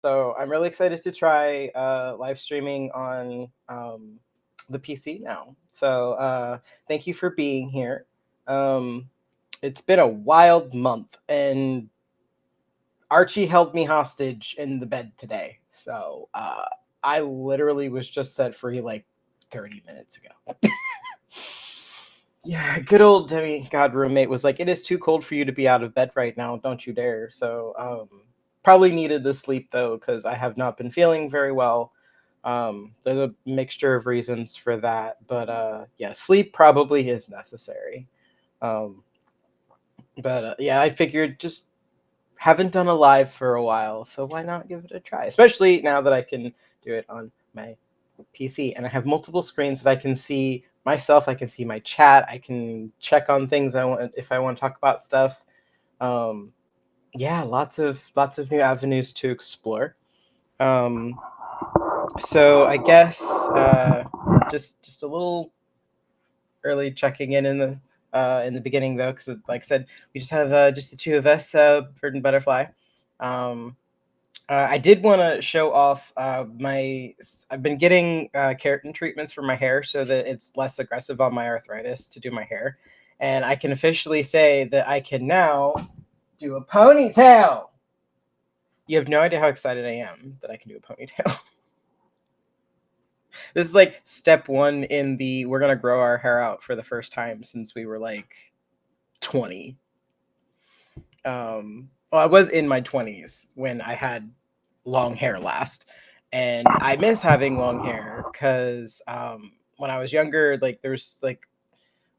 So I'm really excited to try live streaming on the PC now. So thank you for being here. Um, it's been a wild month, and Archie held me hostage in the bed today. So I literally was just set free like 30 minutes ago. Yeah, good old demigod roommate was like, "It is too cold for you to be out of bed right now. Don't you dare." So probably needed the sleep though, because I have not been feeling very well. There's a mixture of reasons for that, but yeah, sleep probably is necessary. Um, but yeah, I figured just haven't done a live for a while, so why not give it a try? Especially now that I can do it on my PC and I have multiple screens that I can see myself. I can see my chat. I can check on things I want if I want to talk about stuff. Um, yeah, lots of new avenues to explore. Um, so I guess just a little early checking in the beginning though, because like I said, we just have just the two of us, Bird and Butterfly. Um, I did want to show off my. I've been getting keratin treatments for my hair so that it's less aggressive on my arthritis to do my hair, and I can officially say that I can now do a ponytail. You have no idea how excited I am that I can do a ponytail. This is like step one in the we're gonna grow our hair out for the first time since we were like 20. Well, I was in my 20s when I had long hair last, and I miss having long hair because when I was younger, like there's like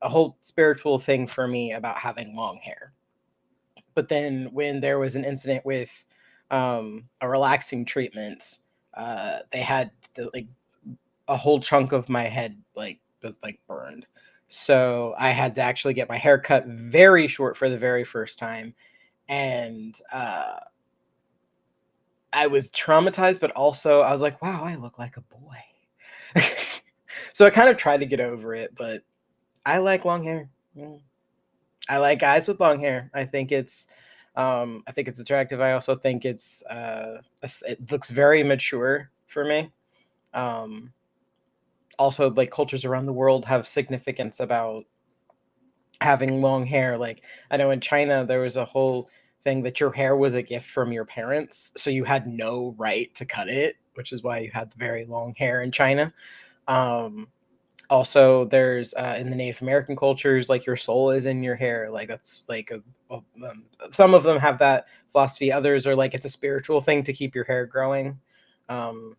a whole spiritual thing for me about having long hair. But then when there was an incident with a relaxing treatment, they had like a whole chunk of my head like burned. So I had to actually get my hair cut very short for the very first time, and I was traumatized, but also I was like, wow, I look like a boy. So I kind of tried to get over it, but I like long hair. I like guys with long hair. I think it's attractive. I also think it looks very mature for me. Um, Also, like cultures around the world have significance about having long hair. Like I know in China there was a whole thing that your hair was a gift from your parents, so you had no right to cut it, which is why you had the very long hair in China. Um, Also, there's in the Native American cultures, like your soul is in your hair. Like that's like some of them have that philosophy. Others are like it's a spiritual thing to keep your hair growing. Um,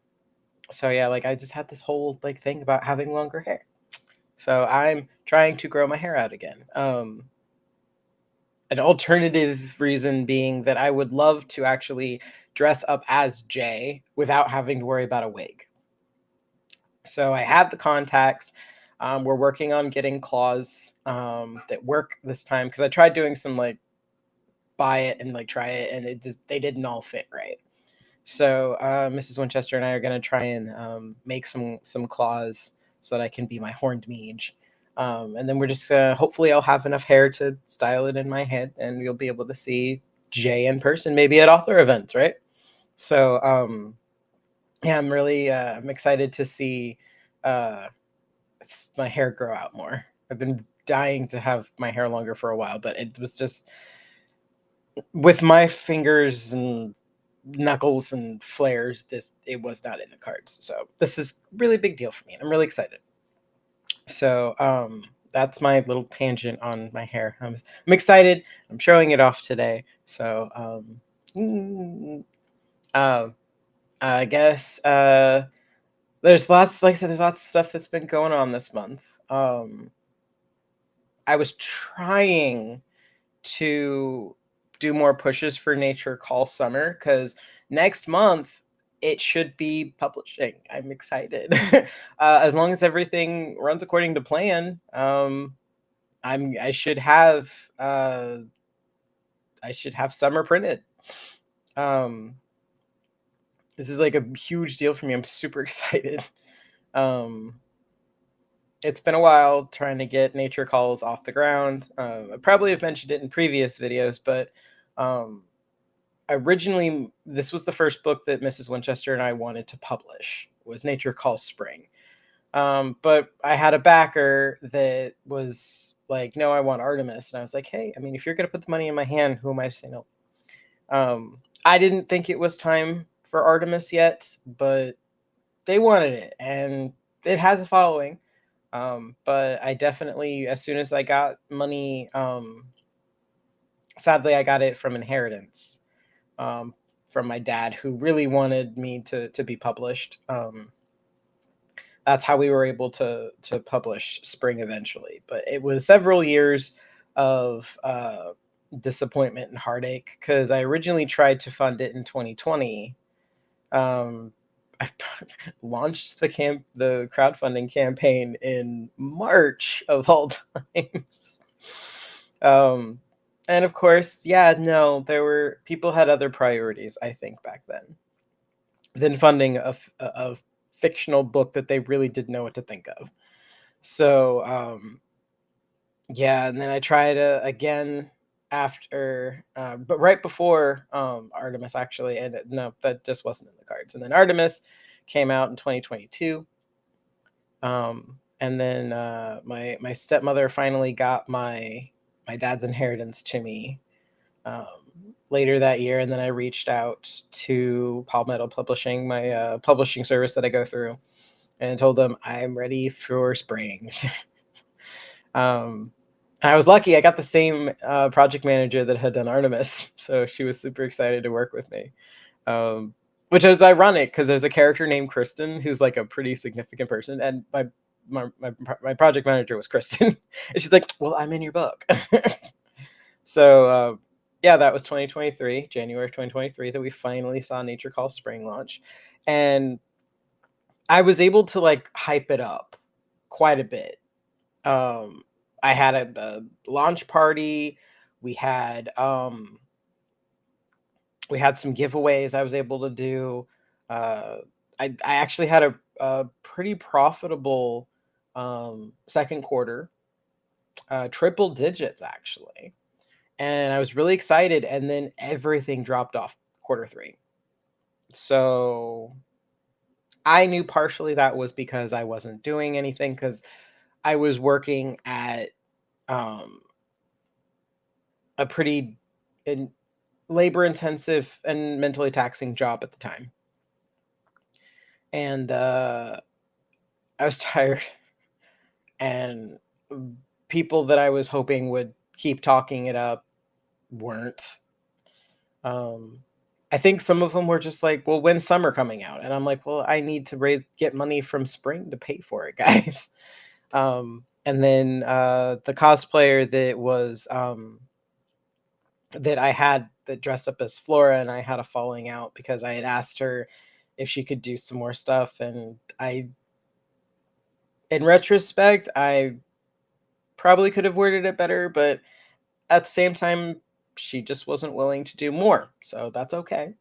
so yeah, like I just had this whole like thing about having longer hair. So I'm trying to grow my hair out again. An alternative reason being that I would love to actually dress up as Jay without having to worry about a wig. So I have the contacts. We're working on getting claws that work this time because I tried doing some like buy it and like try it, and they didn't all fit right. So Mrs. Winchester and I are going to try and make some claws so that I can be my horned mage. And then we're just hopefully I'll have enough hair to style it in my head, and you'll be able to see Jay in person, maybe at author events, right? So yeah, I'm excited to see uh, my hair grow out more. I've been dying to have my hair longer for a while, but it was just with my fingers and knuckles and flares, this it was not in the cards. So this is a really big deal for me, and I'm really excited. So that's my little tangent on my hair. I'm excited. I'm showing it off today. So uh, I guess there's lots, like I said, there's lots of stuff that's been going on this month. I was trying to do more pushes for Nature Call Summer because next month it should be publishing. I'm excited. As long as everything runs according to plan, I should have summer printed. Um, this is like a huge deal for me. I'm super excited. Um, it's been a while trying to get Nature Calls off the ground. I probably have mentioned it in previous videos, but um, originally this was the first book that Mrs. Winchester and I wanted to publish, was Nature Calls Spring. But I had a backer that was like, no, I want Artemis. And I was like, hey, I mean, if you're going to put the money in my hand, who am I to say no? I didn't think it was time for Artemis yet, but they wanted it and it has a following. But I definitely, as soon as I got money, sadly, I got it from inheritance, from my dad, who really wanted me to be published. That's how we were able to publish Spring eventually. But it was several years of disappointment and heartache because I originally tried to fund it in 2020. Um, I launched the crowdfunding campaign in March of all times. Um, and of course, yeah, no, there were people had other priorities, I think, back then than funding a fictional book that they really didn't know what to think of. So, yeah, and then I tried again after, but right before Artemis actually, and no, that just wasn't in the cards. And then Artemis came out in 2022, and then my stepmother finally got my dad's inheritance to me um, later that year, and then I reached out to Palmetto Publishing, my publishing service that I go through, and told them I'm ready for spring. um, I was lucky; I got the same project manager that had done Artemis, so she was super excited to work with me. Um, which is ironic because there's a character named Kristen who's like a pretty significant person, and my project manager was Kristen, and she's like, "Well, I'm in your book." So yeah, that was 2023, January 2023, that we finally saw Nature Calls Spring launch, and I was able to like hype it up quite a bit. Um, I had a launch party. We had we had some giveaways I was able to do. Uh, I actually had a pretty profitable second quarter, triple digits actually, and I was really excited. And then everything dropped off quarter three. So I knew partially that was because I wasn't doing anything because I was working at um, a pretty in, labor intensive and mentally taxing job at the time. And I was tired, and people that I was hoping would keep talking it up weren't. Um, I think some of them were just like, "Well, when's summer coming out?" And I'm like, "Well, I need to get money from spring to pay for it, guys." And then the cosplayer that I had that dressed up as Flora, and I had a falling out because I had asked her if she could do some more stuff, and in retrospect, I probably could have worded it better, but at the same time, she just wasn't willing to do more. So that's okay.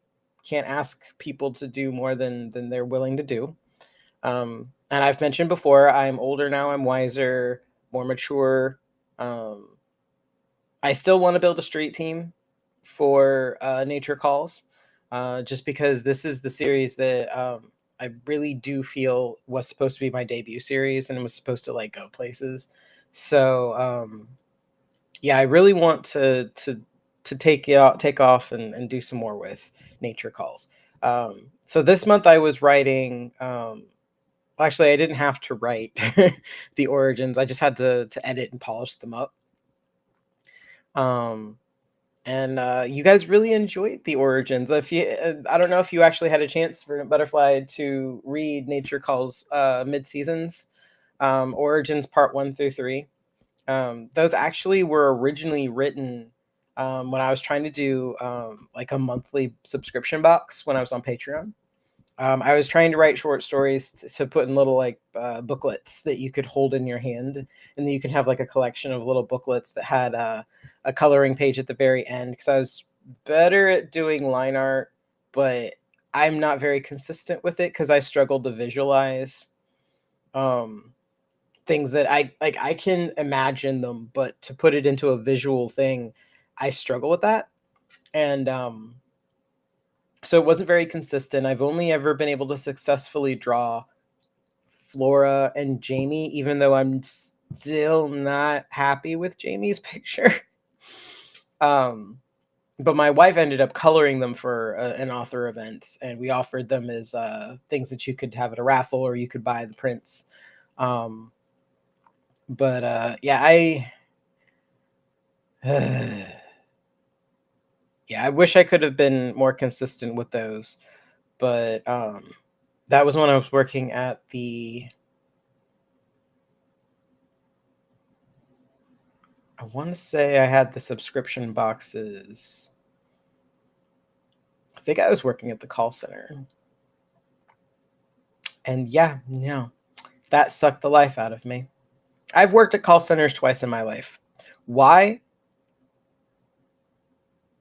Can't ask people to do more than they're willing to do. And I've mentioned before, I'm older now, I'm wiser, more mature. Um, I still want to build a street team for Nature Calls, just because this is the series that I really do feel was supposed to be my debut series and it was supposed to like go places. So yeah, I really want to take off and do some more with Nature Calls. So this month I was writing. Well, actually, I didn't have to write the origins. I just had to edit and polish them up. Um, and you guys really enjoyed the origins. If you, I don't know if you actually had a chance for Butterfly to read Nature Calls mid seasons origins part 1 through 3. Those actually were originally written when I was trying to do like a monthly subscription box when I was on Patreon. I was trying to write short stories to put in little like booklets that you could hold in your hand, and then you can have like a collection of little booklets that had a coloring page at the very end. Because I was better at doing line art, but I'm not very consistent with it because I struggled to visualize um, things that I like. I can imagine them, but to put it into a visual thing, I struggle with that. And So it wasn't very consistent. I've only ever been able to successfully draw Flora and Jamie, even though I'm still not happy with Jamie's picture. um, but my wife ended up coloring them for an author event, and we offered them as things that you could have at a raffle or you could buy the prints. Um, but yeah, yeah, I wish I could have been more consistent with those. But that was when I was working at I want to say I had the subscription boxes. I think I was working at the call center. And yeah, no, that sucked the life out of me. I've worked at call centers twice in my life. Why?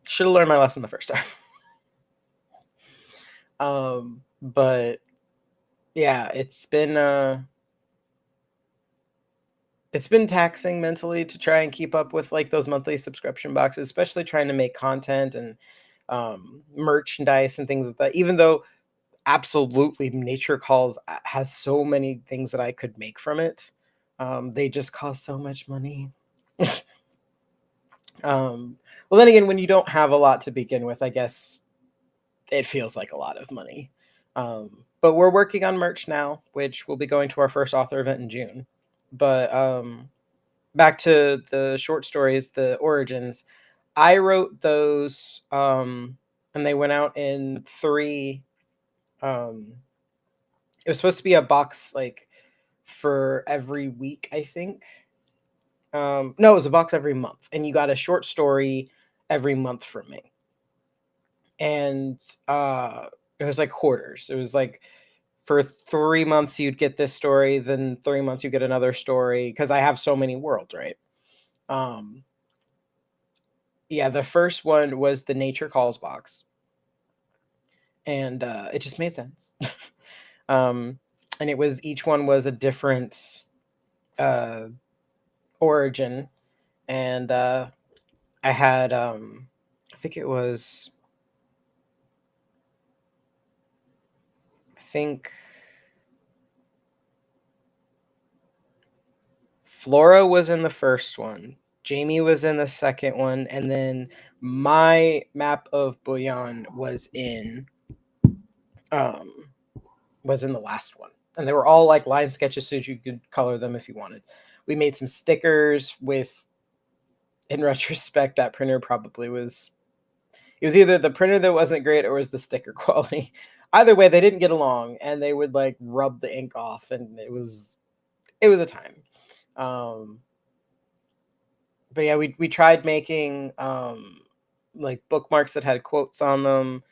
Should have learned my lesson the first time. But yeah, it's been taxing mentally to try and keep up with like those monthly subscription boxes, especially trying to make content and merchandise and things like that. Even though absolutely Nature Calls has so many things that I could make from it, they just cost so much money. Well, then again, when you don't have a lot to begin with, I guess it feels like a lot of money. But we're working on merch now, which will be going to our first author event in June. But back to the short stories, the origins. I wrote those, and they went out in three. Um, it was supposed to be a box like for every week, I think. No, it was a box every month, and you got a short story every month from me. And it was like quarters. It was like for 3 months you'd get this story, then 3 months you get another story because I have so many worlds, right? Um, yeah, the first one was the Nature Calls box, and it just made sense. um, and it was each one was a different uh, origin, and I had I think it was I think Flora was in the first one, Jamie was in the second one, and then my map of Bouillon um was in the last one. And they were all like line sketches so you could color them if you wanted. We made some stickers with, in retrospect, that printer probably was, it was either the printer that wasn't great or it was the sticker quality. Either way, they didn't get along and they would like rub the ink off, and it was a time. Um but yeah, we tried making like bookmarks that had quotes on them,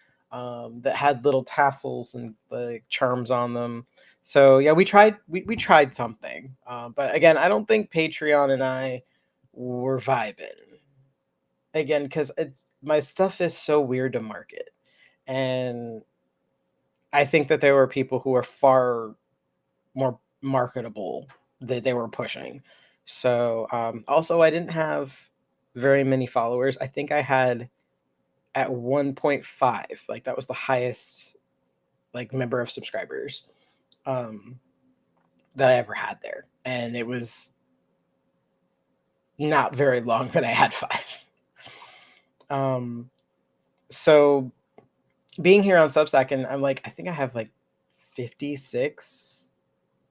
that had little tassels and like charms on them. So yeah, we tried something. But again, I don't think Patreon and I were vibing. Again, because it's my stuff is so weird to market. And I think that there were people who were far more marketable that they were pushing. So also I didn't have very many followers. I think I had at 1.5, like that was the highest like member of subscribers um, that I ever had there, and it was not very long that I had five. So being here on Substack, and I'm like, I think I have like 56.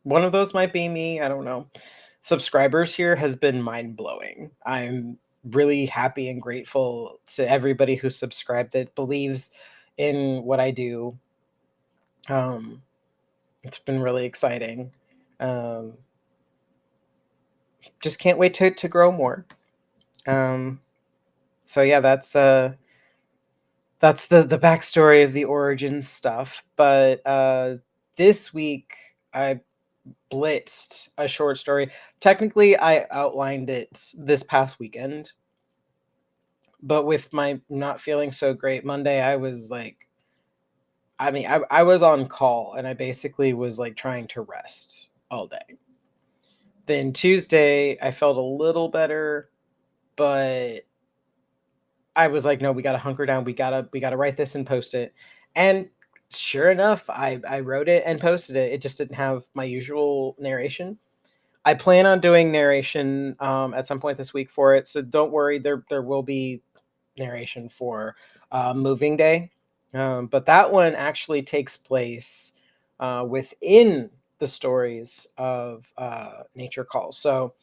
One of those might be me. I don't know. Subscribers here has been mind blowing. I'm really happy and grateful to everybody who subscribed that believes in what I do. Um, it's been really exciting. Um, just can't wait to grow more. Um, so yeah, that's the backstory of the origin stuff. But this week I blitzed a short story. Technically, I outlined it this past weekend, but with my not feeling so great Monday, I was like, I mean, I was on call and I basically was like trying to rest all day. Then Tuesday, I felt a little better, but I was like, no, we gotta hunker down. We gotta write this and post it. And sure enough, I wrote it and posted it. It just didn't have my usual narration. I plan on doing narration at some point this week for it, so don't worry. There will be narration for moving day, but that one actually takes place within the stories of Nature Calls. So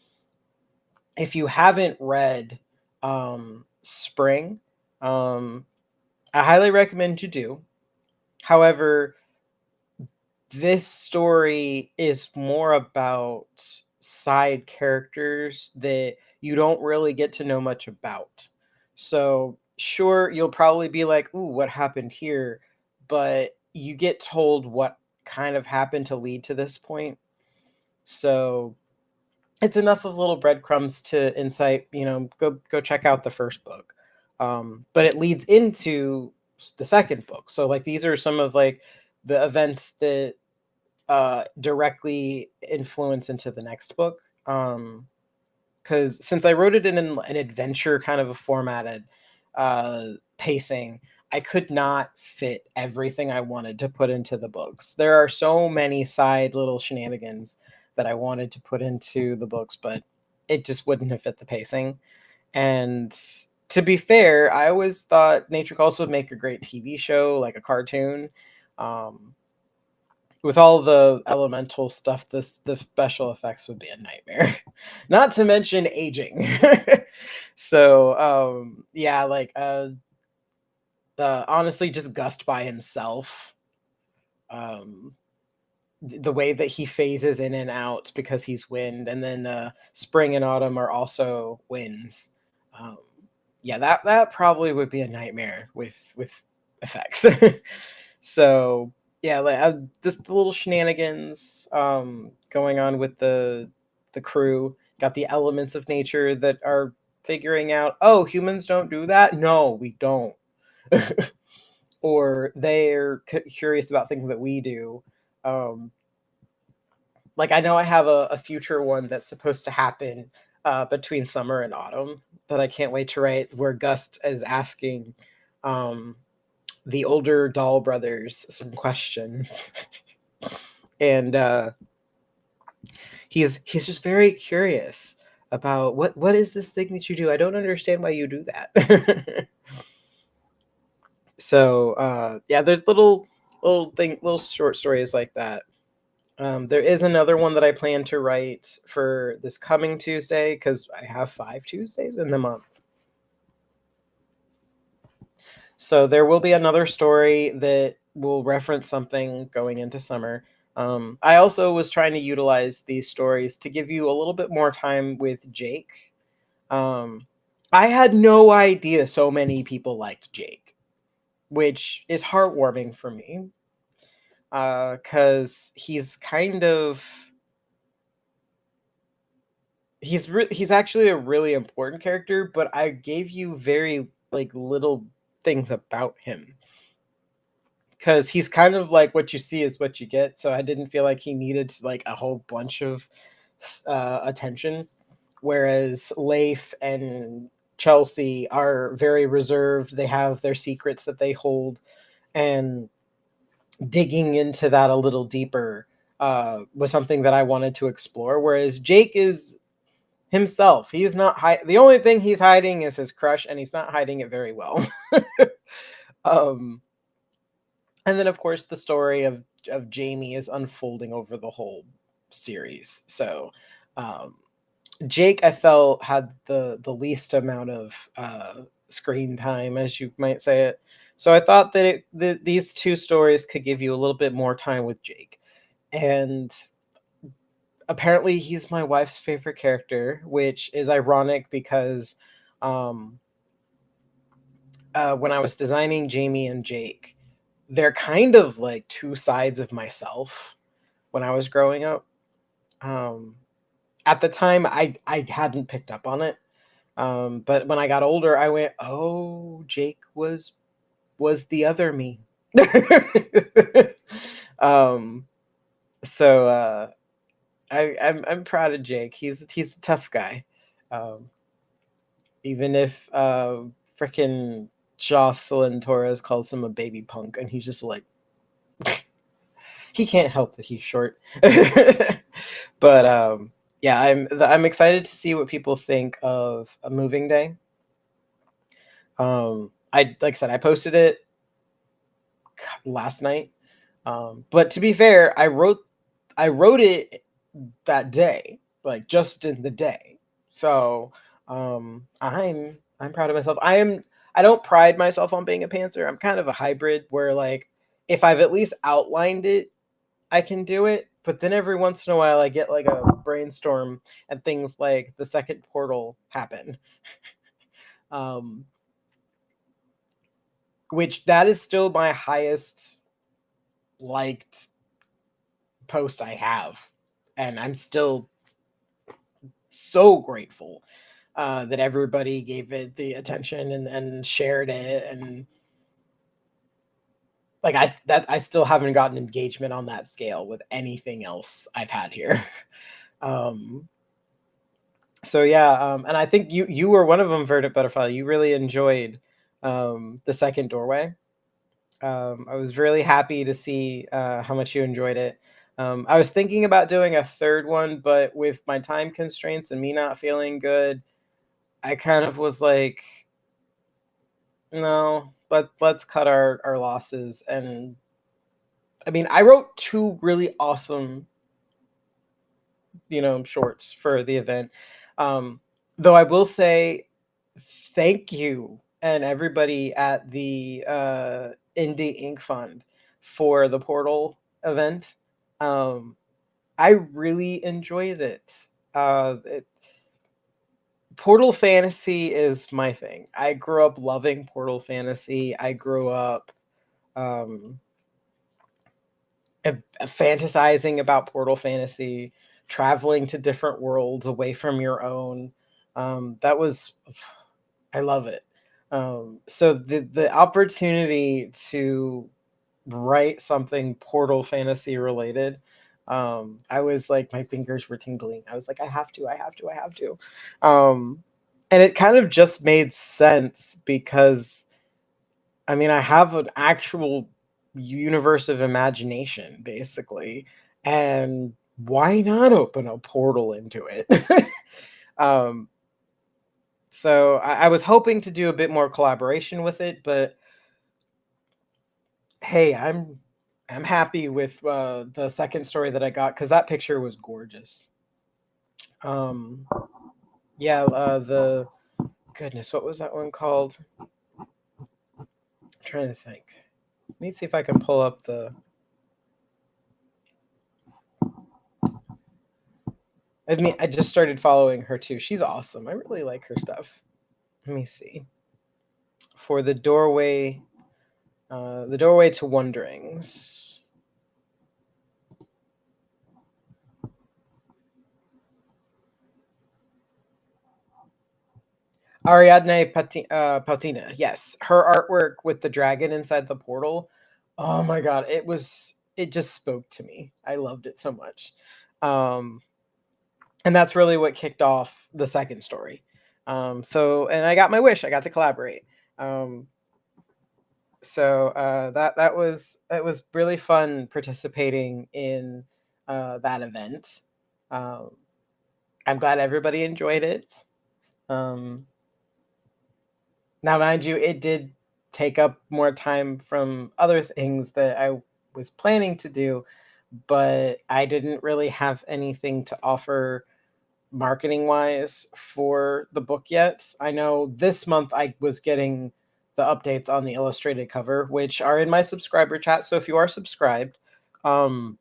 if you haven't read Spring, um, I highly recommend you do. However, this story is more about side characters that you don't really get to know much about. So, sure, you'll probably be like, "Ooh, what happened here?" But you get told what kind of happened to lead to this point. So, it's enough of little breadcrumbs to incite, go check out the first book. But it leads into the second book. So, like, these are some of like the events that directly influence into the next book. Because since I wrote it in an adventure kind of a formatted pacing, I could not fit everything I wanted to put into the books. There are so many side little shenanigans that I wanted to put into the books, but it just wouldn't have fit the pacing. And to be fair, I always thought Nature Calls would make a great TV show, like a cartoon. Um, with all the elemental stuff, the special effects would be a nightmare. Not to mention aging. So yeah, like honestly, just Gust by himself. Um, the way that he phases in and out because he's wind, and then Spring and Autumn are also winds. Um, yeah, that probably would be a nightmare with effects. So yeah, like just the little shenanigans going on with the crew. Got the elements of nature that are figuring out, oh, humans don't do that. No, we don't. Or they're curious about things that we do. Um, like I know I have a future one that's supposed to happen between summer and autumn that I can't wait to write, where Gust is asking um, the older Doll brothers some questions, and he's just very curious about what is this thing that you do? I don't understand why you do that. So yeah, there's little short stories like that. There is another one that I plan to write for this coming Tuesday because I have 5 Tuesdays in the month. So there will be another story that will reference something going into summer. I also was trying to utilize these stories to give you a little bit more time with Jake. Um, I had no idea so many people liked Jake, which is heartwarming for me because he's actually a really important character, but I gave you very like little things about him because he's kind of like what you see is what you get. So I didn't feel like he needed like a whole bunch of attention, whereas Leif and Chelsea are very reserved. They have their secrets that they hold, and digging into that a little deeper was something that I wanted to explore. Whereas Jake is himself. He's not the only thing he's hiding is his crush, and he's not hiding it very well. um, and then of course the story of Jamie is unfolding over the whole series. So um, Jake, I felt, had the least amount of screen time, as you might say it. So I thought that these two stories could give you a little bit more time with Jake, and apparently he's my wife's favorite character, which is ironic because um, when I was designing Jamie and Jake, they're kind of like two sides of myself when I was growing up. Um, at the time, I hadn't picked up on it, but when I got older, I went, "Oh, Jake was the other me." um, so I'm proud of Jake. He's a tough guy. Um, even if frickin' Jocelyn Torres calls him a baby punk, and he's just like, he can't help that he's short. But yeah, I'm excited to see what people think of a moving day. I like I said, I posted it last night. But to be fair, I wrote it that day, like just in the day. So I'm proud of myself. I don't pride myself on being a pantser. I'm kind of a hybrid where like if I've at least outlined it, I can do it. But then every once in a while I get like a brainstorm and things like the second portal happen. Um which that is still my highest liked post I have. And I'm still so grateful that everybody gave it the attention and shared it. And like I still haven't gotten engagement on that scale with anything else I've had here. um so yeah, and I think you were one of them, Verdant Butterfly. You really enjoyed the second doorway. I was really happy to see how much you enjoyed it. I was thinking about doing a third one, but with my time constraints and me not feeling good, I kind of was like, no, let's cut our losses. And I mean, I wrote two really awesome, shorts for the event. Though I will say thank you and everybody at the Indie Ink Fund for the Portal event. I really enjoyed it. Portal fantasy is my thing. I grew up loving Portal fantasy. I grew up um, fantasizing about Portal fantasy, traveling to different worlds away from your own. That was, I love it. So the opportunity to write something Portal fantasy related, I was like, my fingers were tingling. I was like, I have to, I have to, I have to. And it kind of just made sense because I mean, I have an actual universe of imagination, basically, and why not open a portal into it? um, so I was hoping to do a bit more collaboration with it, but hey, I'm happy with the second story that I got because that picture was gorgeous. Um, yeah, the goodness, what was that one called? I'm trying to think. Let me see if I can pull up the. I mean, I just started following her too. She's awesome. I really like her stuff. Let me see. For the doorway to Wonderings. Ariadne Pautina. Yes, her artwork with the dragon inside the portal. Oh my god, it just spoke to me. I loved it so much. Um, and that's really what kicked off the second story. And I got my wish. I got to collaborate. So that was really fun participating in that event. Um, I'm glad everybody enjoyed it. Um, Now, mind you, it did take up more time from other things that I was planning to do, but I didn't really have anything to offer marketing wise for the book yet. I know this month I was getting the updates on the illustrated cover, which are in my subscriber chat. So if you are subscribed, um,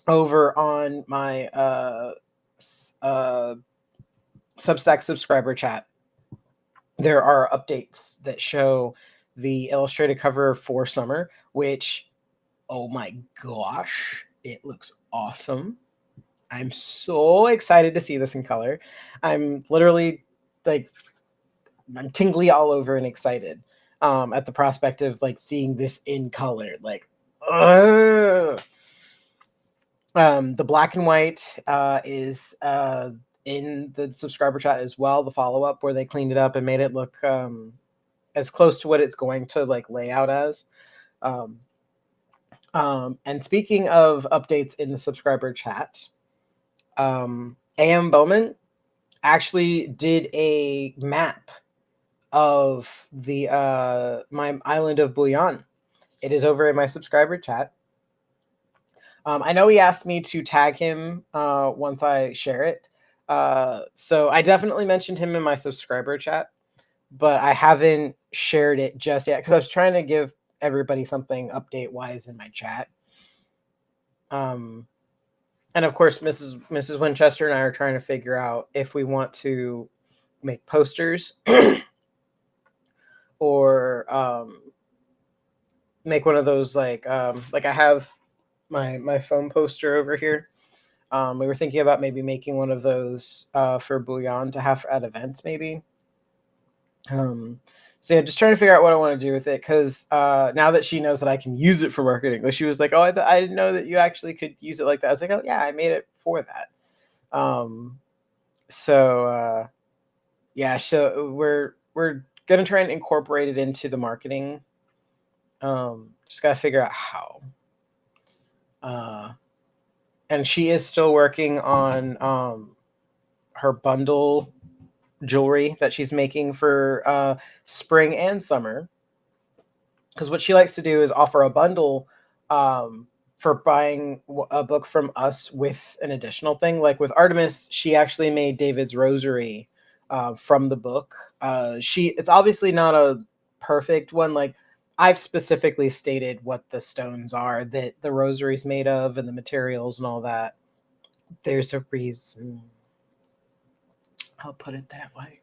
over on my Substack subscriber chat, there are updates that show the illustrated cover for summer, which, oh my gosh, it looks awesome. I'm so excited to see this in color. I'm literally like, I'm tingly all over and excited at the prospect of like seeing this in color. Like, the black and white is in the subscriber chat as well. The follow up where they cleaned it up and made it look as close to what it's going to like lay out as. Um, and speaking of updates in the subscriber chat, AM Bowman actually did a map of the my island of Bouillon. It is over in my subscriber chat. I know he asked me to tag him once I share it. So I definitely mentioned him in my subscriber chat, but I haven't shared it just yet because I was trying to give everybody something update wise in my chat. And of course, Mrs. Winchester and I are trying to figure out if we want to make posters or make one of those like I have my phone poster over here. We were thinking about maybe making one of those for Bouillon to have at events, maybe. So yeah, just trying to figure out what I want to do with it because now that she knows that I can use it for marketing, like she was like, "Oh, I didn't know that you actually could use it like that." I was like, "Oh yeah, I made it for that." So yeah, so we're gonna try and incorporate it into the marketing. Just gotta figure out how. And she is still working on her bundle jewelry that she's making for spring and summer. Because what she likes to do is offer a bundle for buying a book from us with an additional thing. Like with Artemis, she actually made David's rosary from the book. It's obviously not a perfect one. Like I've specifically stated what the stones are that the rosary's made of and the materials and all that. There's a reason. I'll put it that way.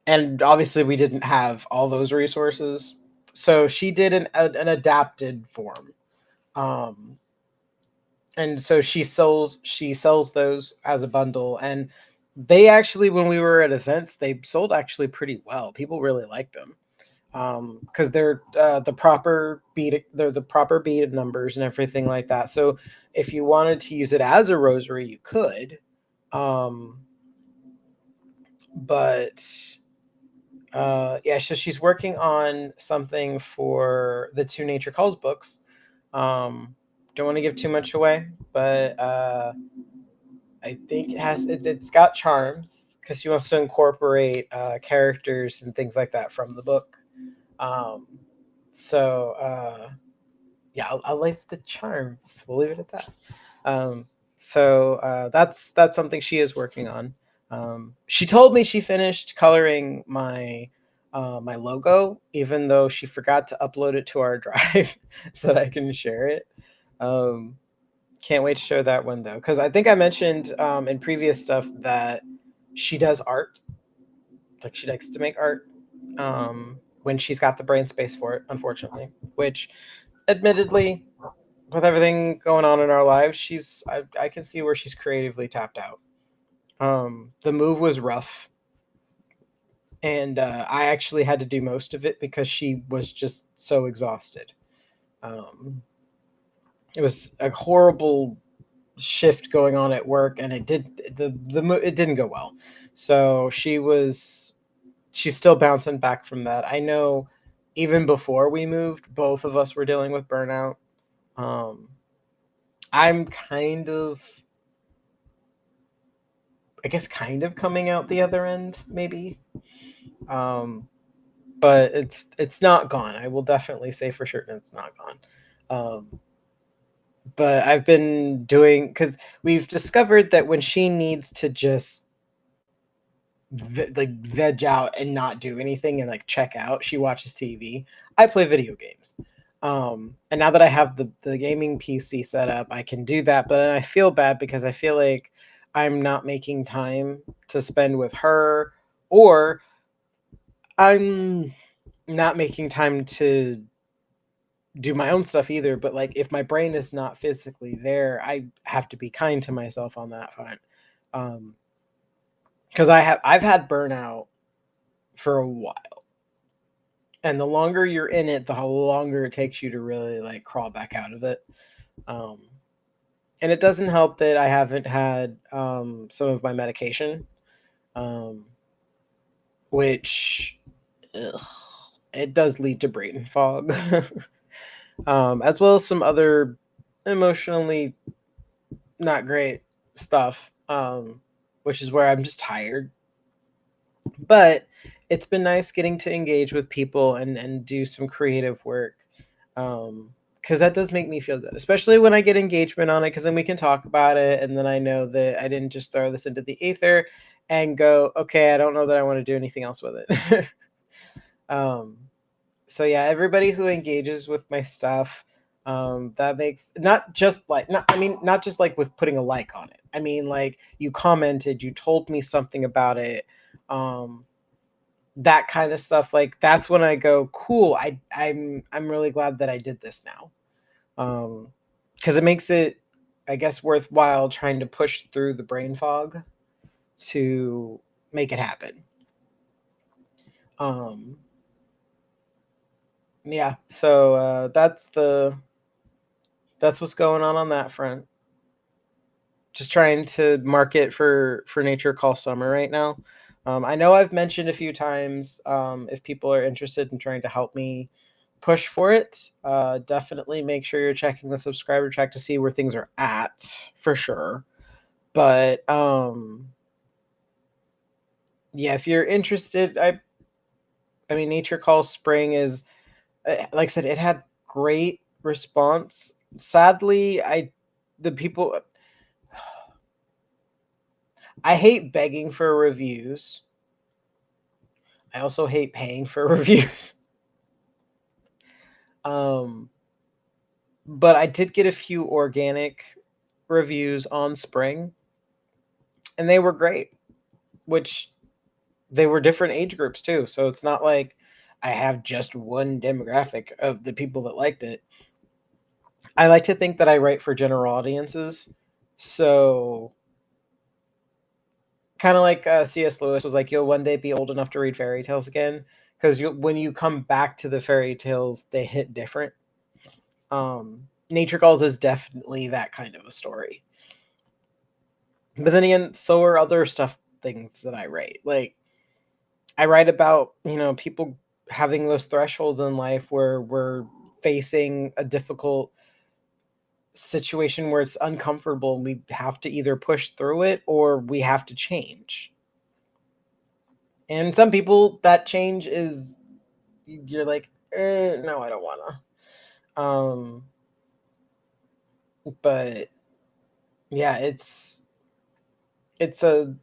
And obviously we didn't have all those resources, so she did an adapted form, and so she sells those as a bundle, and they actually, when we were at events, they sold actually pretty well. People really liked them because they're the proper beaded numbers and everything like that. So if you wanted to use it as a rosary, you could, but yeah, so she's working on something for the Two Nature Calls books. Don't want to give too much away, but I think it's got charms because she wants to incorporate characters and things like that from the book. So yeah, I'll leave the charms. We'll leave it at that. So that's something she is working on. She told me she finished coloring my my logo, even though she forgot to upload it to our drive so that I can share it. Can't wait to show that one though, because I think I mentioned in previous stuff that she does art. Like she likes to make art when she's got the brain space for it, unfortunately. Which, admittedly, with everything going on in our lives, I can see where she's creatively tapped out. The move was rough, and I actually had to do most of it because she was just so exhausted. It was a horrible shift going on at work, and it didn't go well. So she's still bouncing back from that. I know even before we moved, both of us were dealing with burnout. I'm kind of, I guess, kind of coming out the other end, maybe. But it's not gone. I will definitely say for certain it's not gone. But I've been doing, because we've discovered that when she needs to just like veg out and not do anything and like check out, she watches TV. I play video games. And now that I have the gaming PC set up, I can do that. But I feel bad because I feel like I'm not making time to spend with her, or I'm not making time to do my own stuff either. But like if my brain is not physically there, I have to be kind to myself on that front. Because I've had burnout for a while, and the longer you're in it, the longer it takes you to really like crawl back out of it. And it doesn't help that I haven't had some of my medication. which ugh, it does lead to brain fog, as well as some other emotionally not great stuff, which is where I'm just tired. But it's been nice getting to engage with people and do some creative work, because that does make me feel good, especially when I get engagement on it, because then we can talk about it, and then I know that I didn't just throw this into the ether and go, okay, I don't know that I want to do anything else with it. um, so yeah, everybody who engages with my stuff, that makes not just like not I mean not just like with putting a like on it. I mean like you commented, you told me something about it, um, that kind of stuff. Like that's when I go, cool. I'm really glad that I did this now, because it makes it, I guess, worthwhile trying to push through the brain fog to make it happen. Um, yeah, so that's what's going on that front. Just trying to market for Nature Call Summer right now. I know I've mentioned a few times, if people are interested in trying to help me push for it, definitely make sure you're checking the subscriber track to see where things are at for sure. But yeah, if you're interested, I mean, Nature Calls Spring is, like I said, it had great response. Sadly, the people I hate begging for reviews. I also hate paying for reviews. Um, but I did get a few organic reviews on Spring, and they were great, which they were different age groups too. So it's not like I have just one demographic of the people that liked it. I like to think that I write for general audiences. So kind of like C.S. Lewis was like, you'll one day be old enough to read fairy tales again. Because when you come back to the fairy tales, they hit different. Nature Calls is definitely that kind of a story. But then again, so are other stuff things that I write. Like I write about, people having those thresholds in life where we're facing a difficult situation where it's uncomfortable and we have to either push through it or we have to change. And some people that change is you're like, no, I don't wanna. But yeah, it's a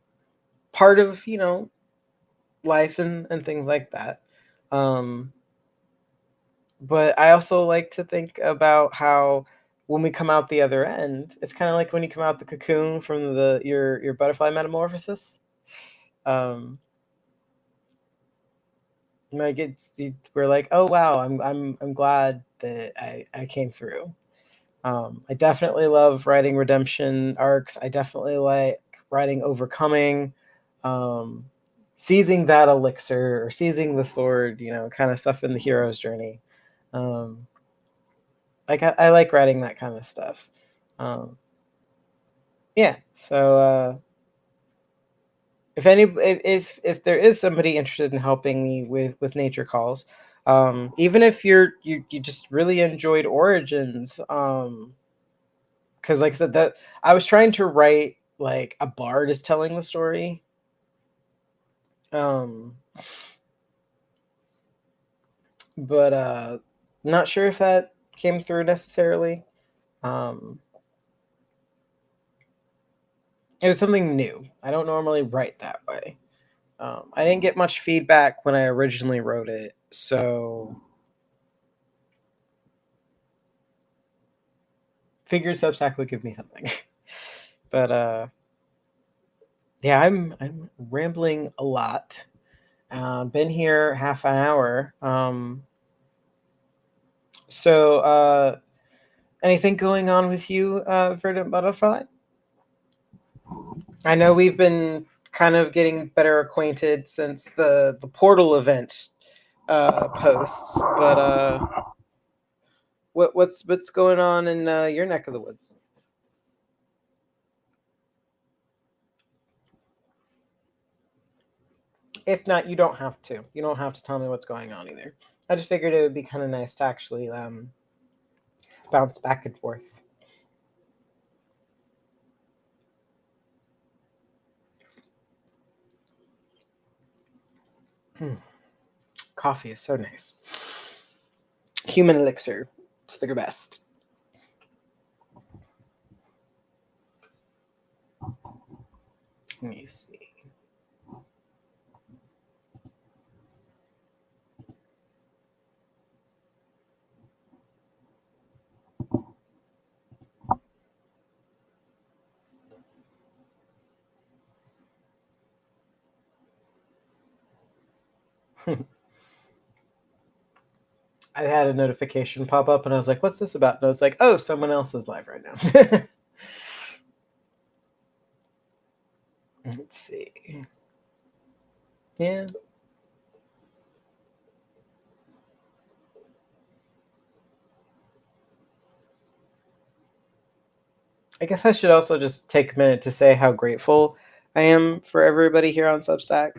part of, life and things like that. Um, but I also like to think about how when we come out the other end, it's kind of like when you come out the cocoon from your butterfly metamorphosis. Um, like we're like, oh wow, I'm glad that I came through. I definitely love writing redemption arcs. I definitely like writing overcoming, um, seizing that elixir or seizing the sword, kind of stuff in the hero's journey. Um, like I like writing that kind of stuff. Um, yeah. So if there is somebody interested in helping me with Nature Calls, even if you just really enjoyed Origins, because like I said, that I was trying to write like a bard is telling the story. Um, but not sure if that came through necessarily. Um, it was something new. I don't normally write that way. I didn't get much feedback when I originally wrote it, so figured Substack would give me something. But yeah, I'm rambling a lot. Been here half an hour. So anything going on with you, Verdant Butterfly? I know we've been kind of getting better acquainted since the portal event posts, but what's going on in your neck of the woods? If not, you don't have to. You don't have to tell me what's going on either. I just figured it would be kind of nice to actually bounce back and forth. Coffee is so nice. Human elixir. It's the best. Let me see. I had a notification pop up and I was like, what's this about? And I was like, oh, someone else is live right now. Let's see. Yeah. I guess I should also just take a minute to say how grateful I am for everybody here on Substack.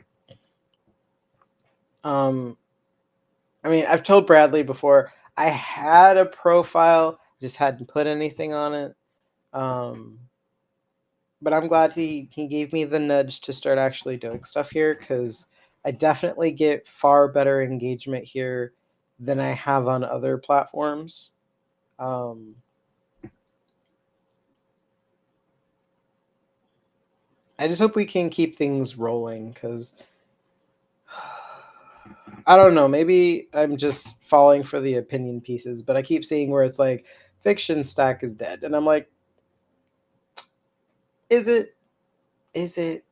Um, I mean, I've told Bradley before, I had a profile, just hadn't put anything on it. But I'm glad he gave me the nudge to start actually doing stuff here, because I definitely get far better engagement here than I have on other platforms. I just hope we can keep things rolling, because I don't know, maybe I'm just falling for the opinion pieces, but I keep seeing where it's like fiction stack is dead, and I'm like, is it? Is it?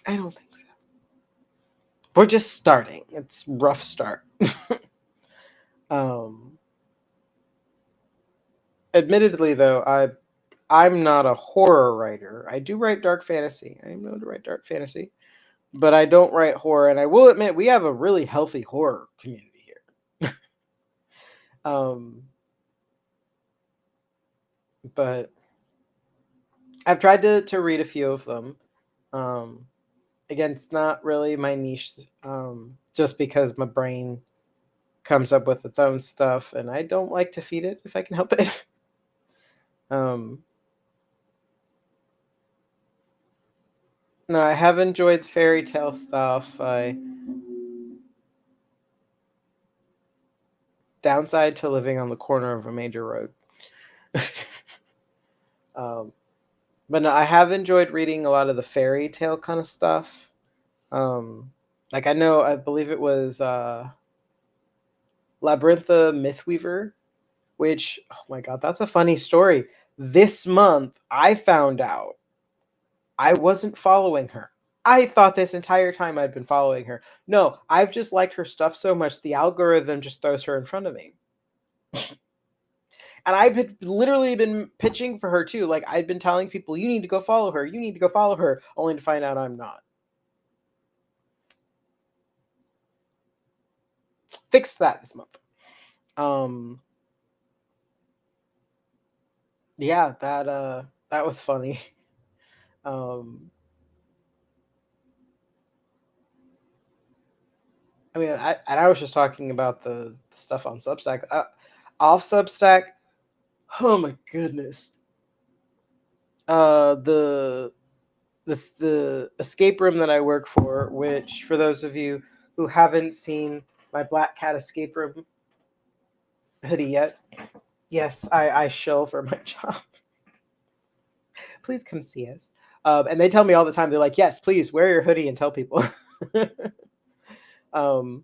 I don't think so. We're just starting. It's rough start. um Admittedly though, I'm not a horror writer. I do write dark fantasy. I know to write dark fantasy, but I don't write horror. And I will admit, we have a really healthy horror community here. um, but I've tried to read a few of them. Um, Again, it's not really my niche, just because my brain comes up with its own stuff, and I don't like to feed it if I can help it. um, no, I have enjoyed fairy tale stuff. I downside to living on the corner of a major road. um, but no, I have enjoyed reading a lot of the fairy tale kind of stuff. Like I believe it was Labyrintha Mythweaver, which, oh my god, that's a funny story. This month, I found out I wasn't following her. I thought this entire time I'd been following her. No, I've just liked her stuff so much, the algorithm just throws her in front of me. And literally been pitching for her too. Like, I'd been telling people, you need to go follow her. You need to go follow her, only to find out I'm not. Fixed that this month. Yeah, that was funny. Um, I mean, I was just talking about the stuff on Substack. Off Substack, oh my goodness. The the escape room that I work for, which for those of you who haven't seen my Black Cat escape room hoodie yet, yes, I shill for my job. Please come see us. And they tell me all the time, they're like, yes, please wear your hoodie and tell people. um,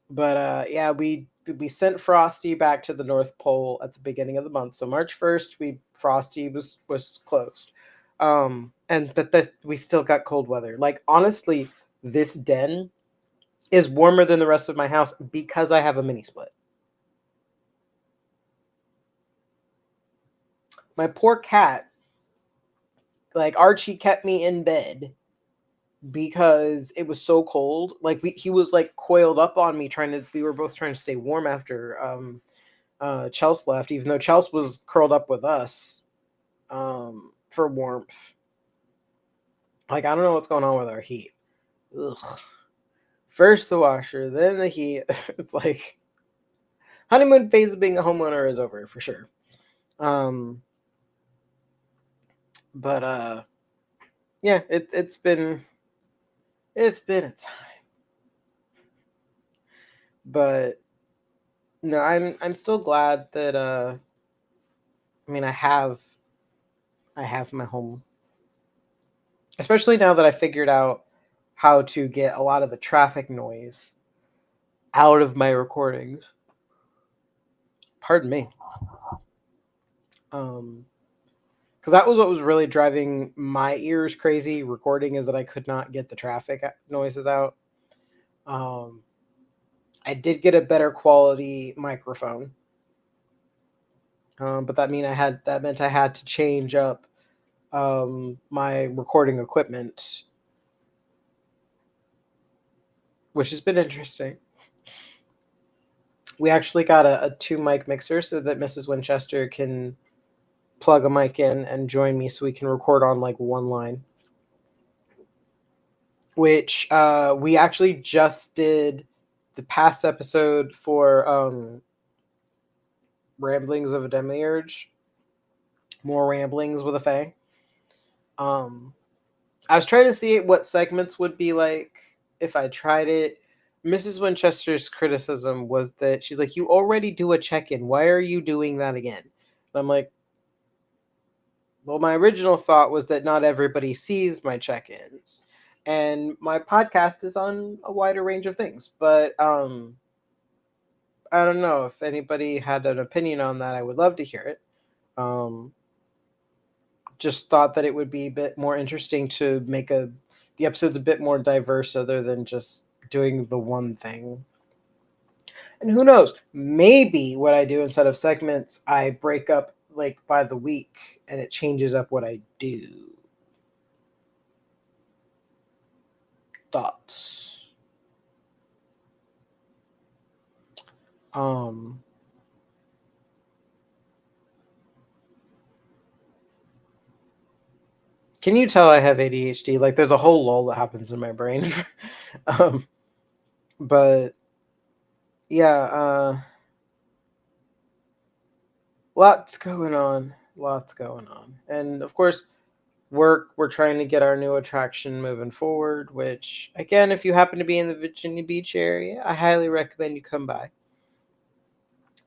but yeah, we sent Frosty back to the North Pole at the beginning of the month. So March 1st, Frosty was closed. And that we still got cold weather. Like, honestly, this den is warmer than the rest of my house because I have a mini split. My poor cat, like Archie, kept me in bed because it was so cold. Like, he was like coiled up on me, we were both trying to stay warm after Chelsea left, even though Chelsea was curled up with us for warmth. Like, I don't know what's going on with our heat. Ugh. First the washer, then the heat. It's like honeymoon phase of being a homeowner is over for sure. Um, but yeah, it's been a time. But no, I'm still glad that I mean I have my home, especially now that I figured out how to get a lot of the traffic noise out of my recordings. Pardon me. Um, because that was what was really driving my ears crazy recording, is that I could not get the traffic noises out. Um, I did get a better quality microphone, but that meant I had to change up my recording equipment, which has been interesting. We actually got a two mic mixer so that Mrs. Winchester can plug a mic in and join me, so we can record on like one line. Which we actually just did the past episode for Ramblings of a Demiurge, more ramblings with a Fae. Um, I was trying to see what segments would be like if I tried it. Mrs. Winchester's criticism was that she's like, "You already do a check-in. Why are you doing that again?" And I'm like, "Well, my original thought was that not everybody sees my check-ins, and my podcast is on a wider range of things. But I don't know if anybody had an opinion on that. I would love to hear it. Um, just thought that it would be a bit more interesting to make the episodes a bit more diverse, other than just doing the one thing. And who knows? Maybe what I do instead of segments, I break up like by the week, and it changes up what I do. Thoughts? Um, can you tell I have ADHD? Like, there's a whole lull that happens in my brain. um, but yeah, lots going on. Lots going on. And of course, work, we're trying to get our new attraction moving forward, which, again, if you happen to be in the Virginia Beach area, I highly recommend you come by.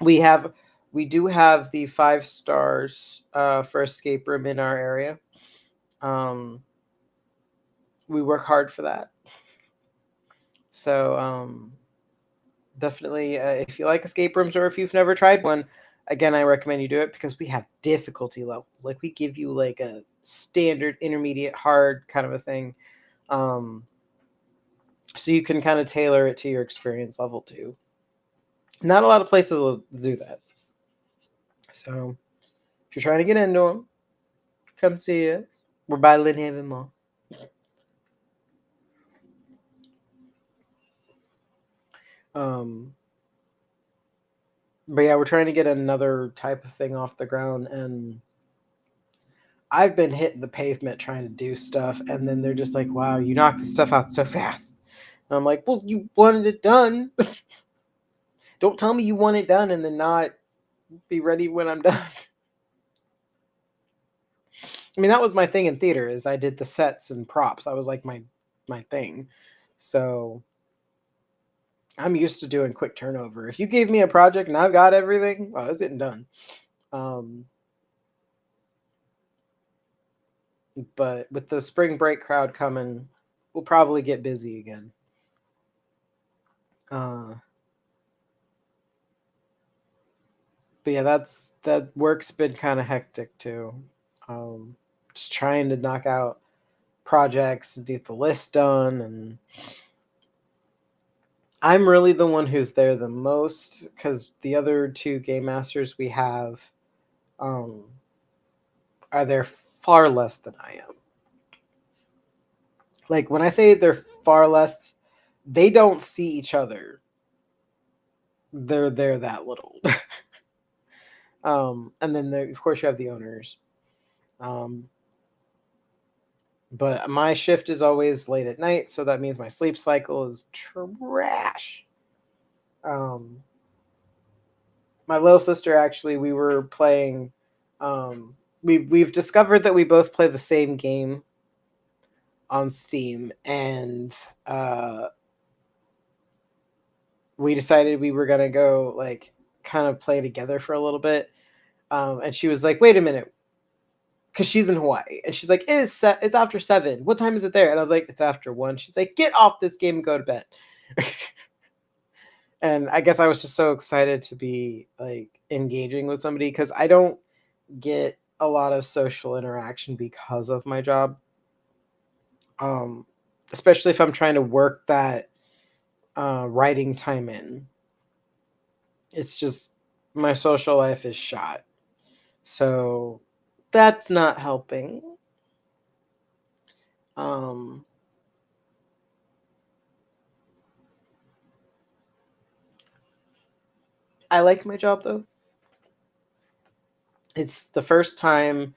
We have, we do have the 5 stars for escape room in our area. Um, we work hard for that. So, definitely, if you like escape rooms, or if you've never tried one, again, I recommend you do it, because we have difficulty levels. Like, we give you like a standard, intermediate, hard kind of a thing. Um, so you can kind of tailor it to your experience level too. Not a lot of places will do that. So if you're trying to get into them, come see us. We're by Lynn Haven Mall. Um, but yeah, we're trying to get another type of thing off the ground, and I've been hitting the pavement trying to do stuff, and then they're just like, "Wow, you knocked this stuff out so fast." And I'm like, "Well, you wanted it done. Don't tell me you want it done and then not be ready when I'm done." I mean, that was my thing in theater, is I did the sets and props. I was like my thing. So I'm used to doing quick turnover. If you gave me a project and I've got everything, well, it's getting done. Um, but with the spring break crowd coming, we'll probably get busy again. Uh, but yeah, that work's been kind of hectic too. Um, just trying to knock out projects and get the list done, and I'm really the one who's there the most, because the other two game masters we have um, are there far less than I am. Like, when I say they're far less, they don't see each other. They're there that little. And then there, of course, you have the owners. Um, But my shift is always late at night, so that means my sleep cycle is trash. Um, my little sister, actually, we were playing. We've discovered that we both play the same game on Steam, and uh, we decided we were gonna go like kind of play together for a little bit. And she was like, "Wait a minute," because she's in Hawaii, and she's like, It's after 7. What time is it there?" And I was like, "It's after 1." She's like, "Get off this game and go to bed." And I guess I was just so excited to be like engaging with somebody because I don't get a lot of social interaction because of my job. Um, Especially if I'm trying to work that writing time in. It's just my social life is shot. So that's not helping. Um, I like my job though. It's the first time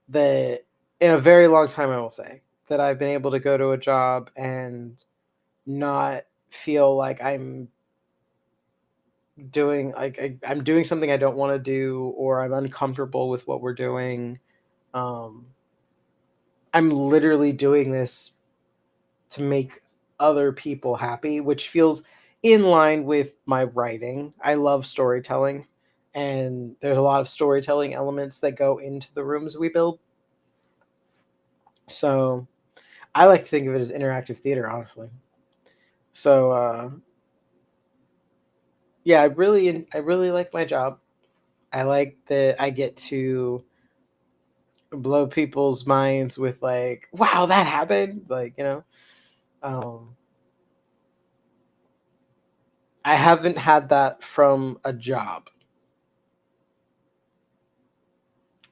that in a very long time, I will say, that I've been able to go to a job and not feel like I'm doing something I don't want to do, or I'm uncomfortable with what we're doing. Um, I'm literally doing this to make other people happy, which feels in line with my writing. I love storytelling, and there's a lot of storytelling elements that go into the rooms we build. So I like to think of it as interactive theater, honestly. So yeah, I really like my job. I like that I get to blow people's minds with like, wow, that happened. Like, um, I haven't had that from a job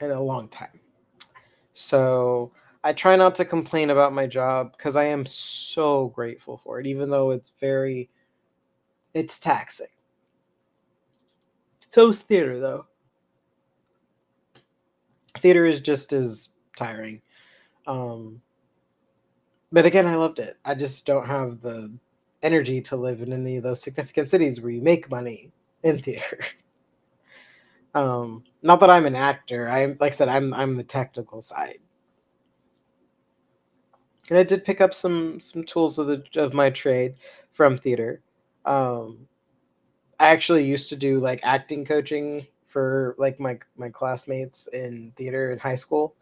in a long time. So I try not to complain about my job because I am so grateful for it, even though it's taxing. So is theater though. Theater is just as tiring. Um, but again, I loved it. I just don't have the energy to live in any of those significant cities where you make money in theater. Not that I'm an actor. I'm like I said, I'm the technical side. And I did pick up some tools of my trade from theater. Um, I actually used to do like acting coaching for like my classmates in theater in high school.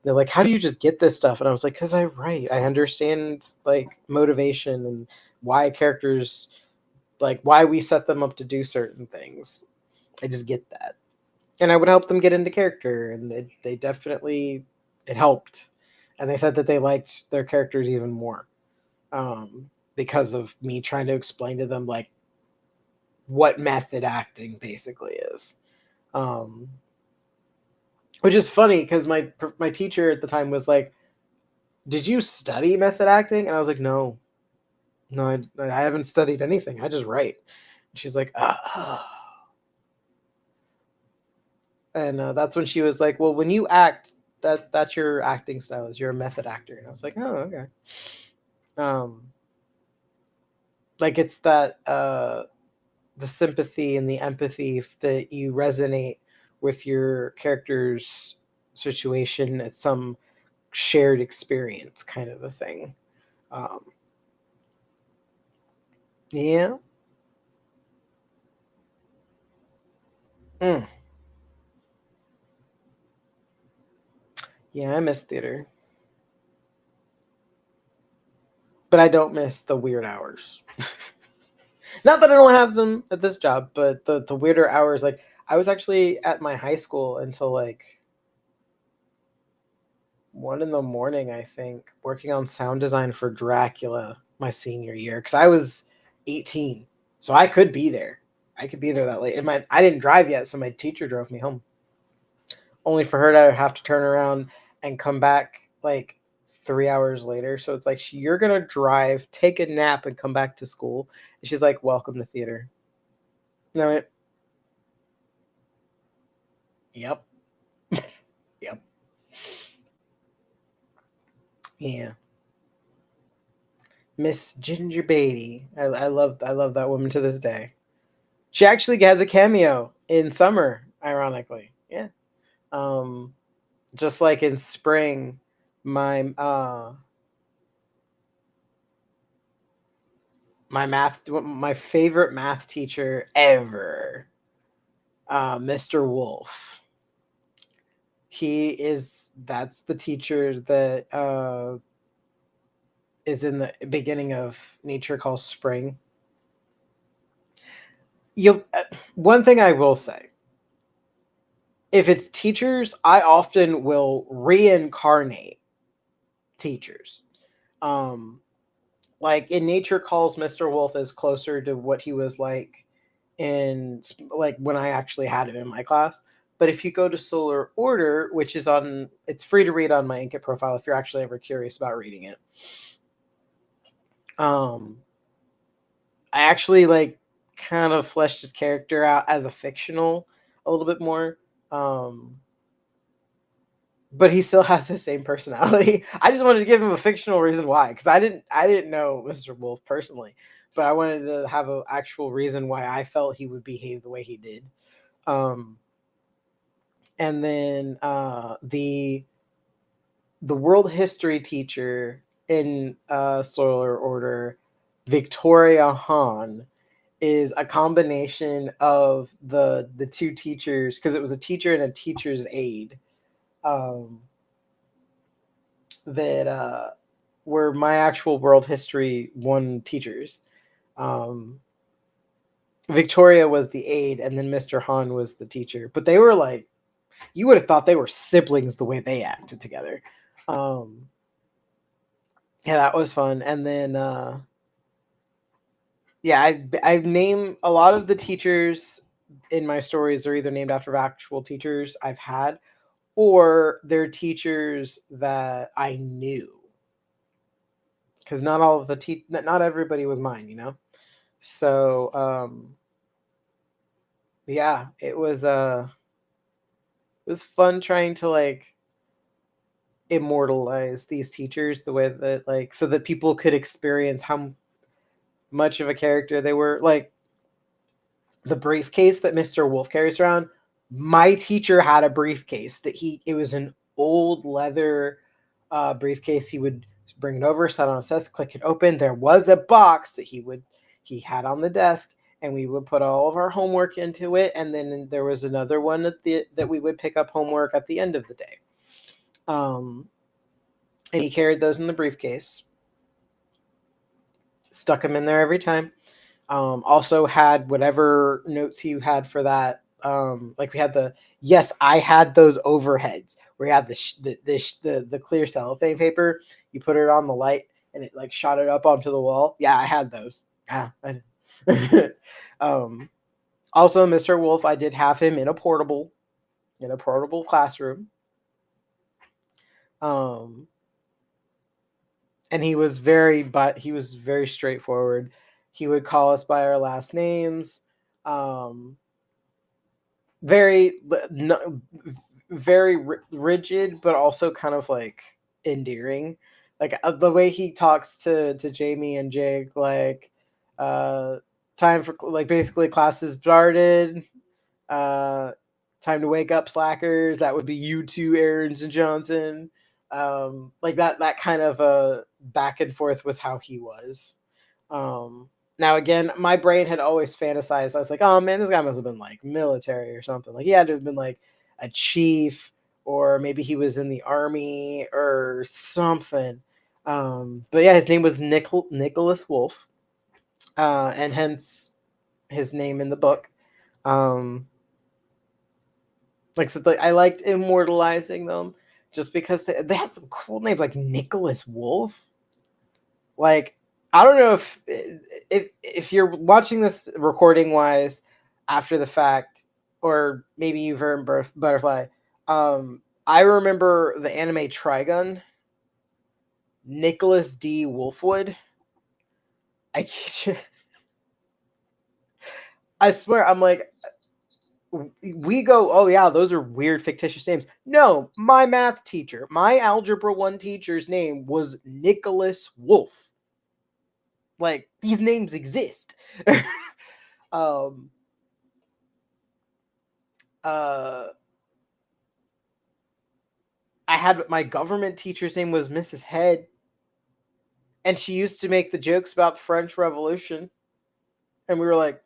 They're like, "How do you just get this stuff?" And I was like, "Cause I write. I understand like motivation and why characters like why we set them up to do certain things. I just get that." And I would help them get into character, and they definitely it helped. And they said that they liked their characters even more because of me trying to explain to them like what method acting basically is. Um, which is funny because my teacher at the time was like, "Did you study method acting?" And I was like, "No, no, I haven't studied anything. I just write." And she's like, "Ah." And that's when she was like, "Well, when you act, that's your acting style. Is you're a method actor." And I was like, "Oh, okay." Um, like it's that the sympathy and the empathy that you resonate with your character's situation at some shared experience, kind of a thing. Um, yeah, mm, yeah, I miss theater, but I don't miss the weird hours. Not that I don't have them at this job, but the weirder hours. Like I was actually at my high school until like 1 in the morning, I think, working on sound design for Dracula my senior year because I was 18, so I could be there. I could be there that late. And I didn't drive yet, so my teacher drove me home. Only for her to have to turn around and come back like 3 hours later. So it's like you're gonna drive, take a nap, and come back to school. And she's like, "Welcome to theater." And I went, "Yep, yep." Yeah, Miss Ginger Beatty. I love that woman to this day. She actually has a cameo in summer, ironically. Yeah. Um, just like in spring, my my favorite math teacher ever, Mr. Wolf. That's the teacher that is in the beginning of Nature Calls Spring. You One thing I will say, if it's teachers, I often will reincarnate teachers. Um, like in Nature Calls, Mr. Wolf is closer to what he was like in like when I actually had him in my class. But if you go to Solar Order, which is it's free to read on my Inkit profile if you're actually ever curious about reading it. Um, I actually like kind of fleshed his character out as a fictional a little bit more. Um, but he still has the same personality. I just wanted to give him a fictional reason why, because I didn't know Mr. Wolf personally, but I wanted to have an actual reason why I felt he would behave the way he did. Um, and then the world history teacher in Solar Order, Victoria Hahn, is a combination of the two teachers, because it was a teacher and a teacher's aide, um, that were my actual world history one teachers. Um, Victoria was the aide, and then Mr. Han was the teacher. But they were like, you would have thought they were siblings the way they acted together. Um, yeah, that was fun. And then yeah, I name a lot of the teachers in my stories are either named after actual teachers I've had, or they're teachers that I knew, because not all of not everybody was mine, you know. So yeah, it was fun trying to like immortalize these teachers the way that like so that people could experience how much of a character they were. Like the briefcase that Mr. Wolf carries around, my teacher had a briefcase that it was an old leather briefcase. He would bring it over, sit on his desk, click it open. There was a box that he had on the desk, and we would put all of our homework into it. And then there was another one that we would pick up homework at the end of the day. And he carried those in the briefcase, stuck them in there every time. Also had whatever notes he had for that. Like we had yes, I had those overheads where you had the clear cellophane paper. You put it on the light and it like shot it up onto the wall. Yeah, I had those. Yeah. um, Also, Mr. Wolf, I did have him in a portable classroom. Um, and he was very straightforward. He would call us by our last names. Um, very no, very rigid, but also kind of like endearing. Like the way he talks to Jamie and Jake, like uh, time for like basically classes started. Uh, Time to wake up, slackers. That would be you two, Aarons and Johnson. Like that kind of back and forth was how he was. Now again, my brain had always fantasized. I was like, oh man, this guy must have been like military or something. Like he had to have been like a chief, or maybe he was in the army or something. But yeah, his name was Nicholas Wolf, and hence his name in the book. Um, like so, I liked immortalizing them just because they had some cool names like Nicholas Wolf. Like I don't know if you're watching this recording wise after the fact, or maybe you've heard Butterfly. I remember the anime Trigun, Nicholas D. Wolfwood. I I swear I'm like we go, oh yeah, those are weird fictitious names. No, my math teacher, my algebra 1 teacher's name was Nicholas Wolf. Like, these names exist. um uh I had my government teacher's name was Mrs. Head, and she used to make the jokes about the French Revolution, and we were like,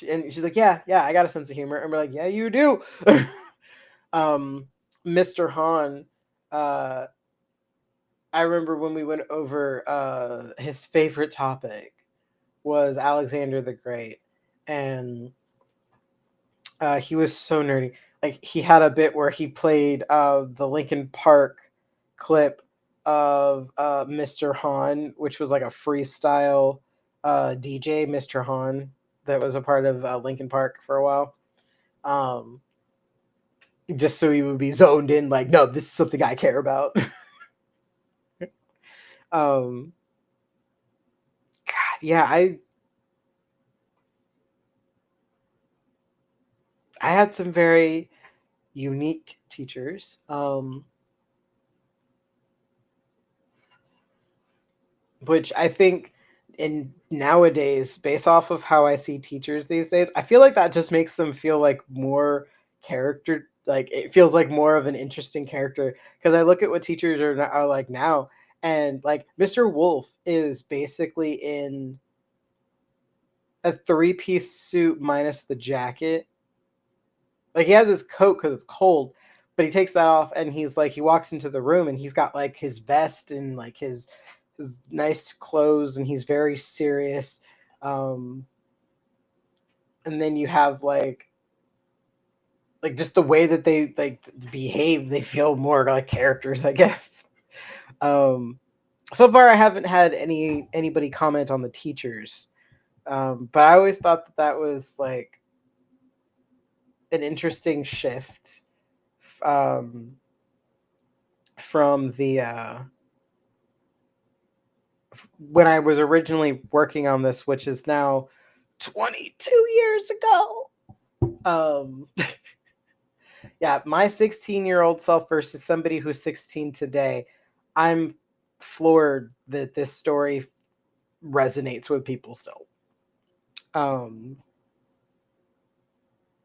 and she's like, yeah, yeah, I got a sense of humor, and we're like, yeah, you do. um Mr. Hahn, uh I remember when we went over, his favorite topic was Alexander the Great, and he was so nerdy. Like, he had a bit where he played the Linkin Park clip of Mr. Hahn, which was like a freestyle DJ, Mr. Hahn, that was a part of Linkin Park for a while. Um, just so he would be zoned in, like, no, this is something I care about. um, God, yeah, I had some very unique teachers. Which I think in nowadays, based off of how I see teachers these days, I feel like that just makes them feel like more character. Like, it feels like more of an interesting character, because I look at what teachers are like now, and like Mr. Wolf is basically in a 3-piece suit minus the jacket. Like, he has his coat because it's cold, but he takes that off, and he's like, he walks into the room and he's got like his vest and like his nice clothes, and he's very serious. Um, and then you have like just the way that they like behave, they feel more like characters, I guess. Um, so far, I haven't had anybody comment on the teachers, but I always thought that that was like an interesting shift, um, from the when I was originally working on this, which is now 22 years ago. Um, yeah, my 16-year-old self versus somebody who's 16 today. I'm floored that this story resonates with people still. Um,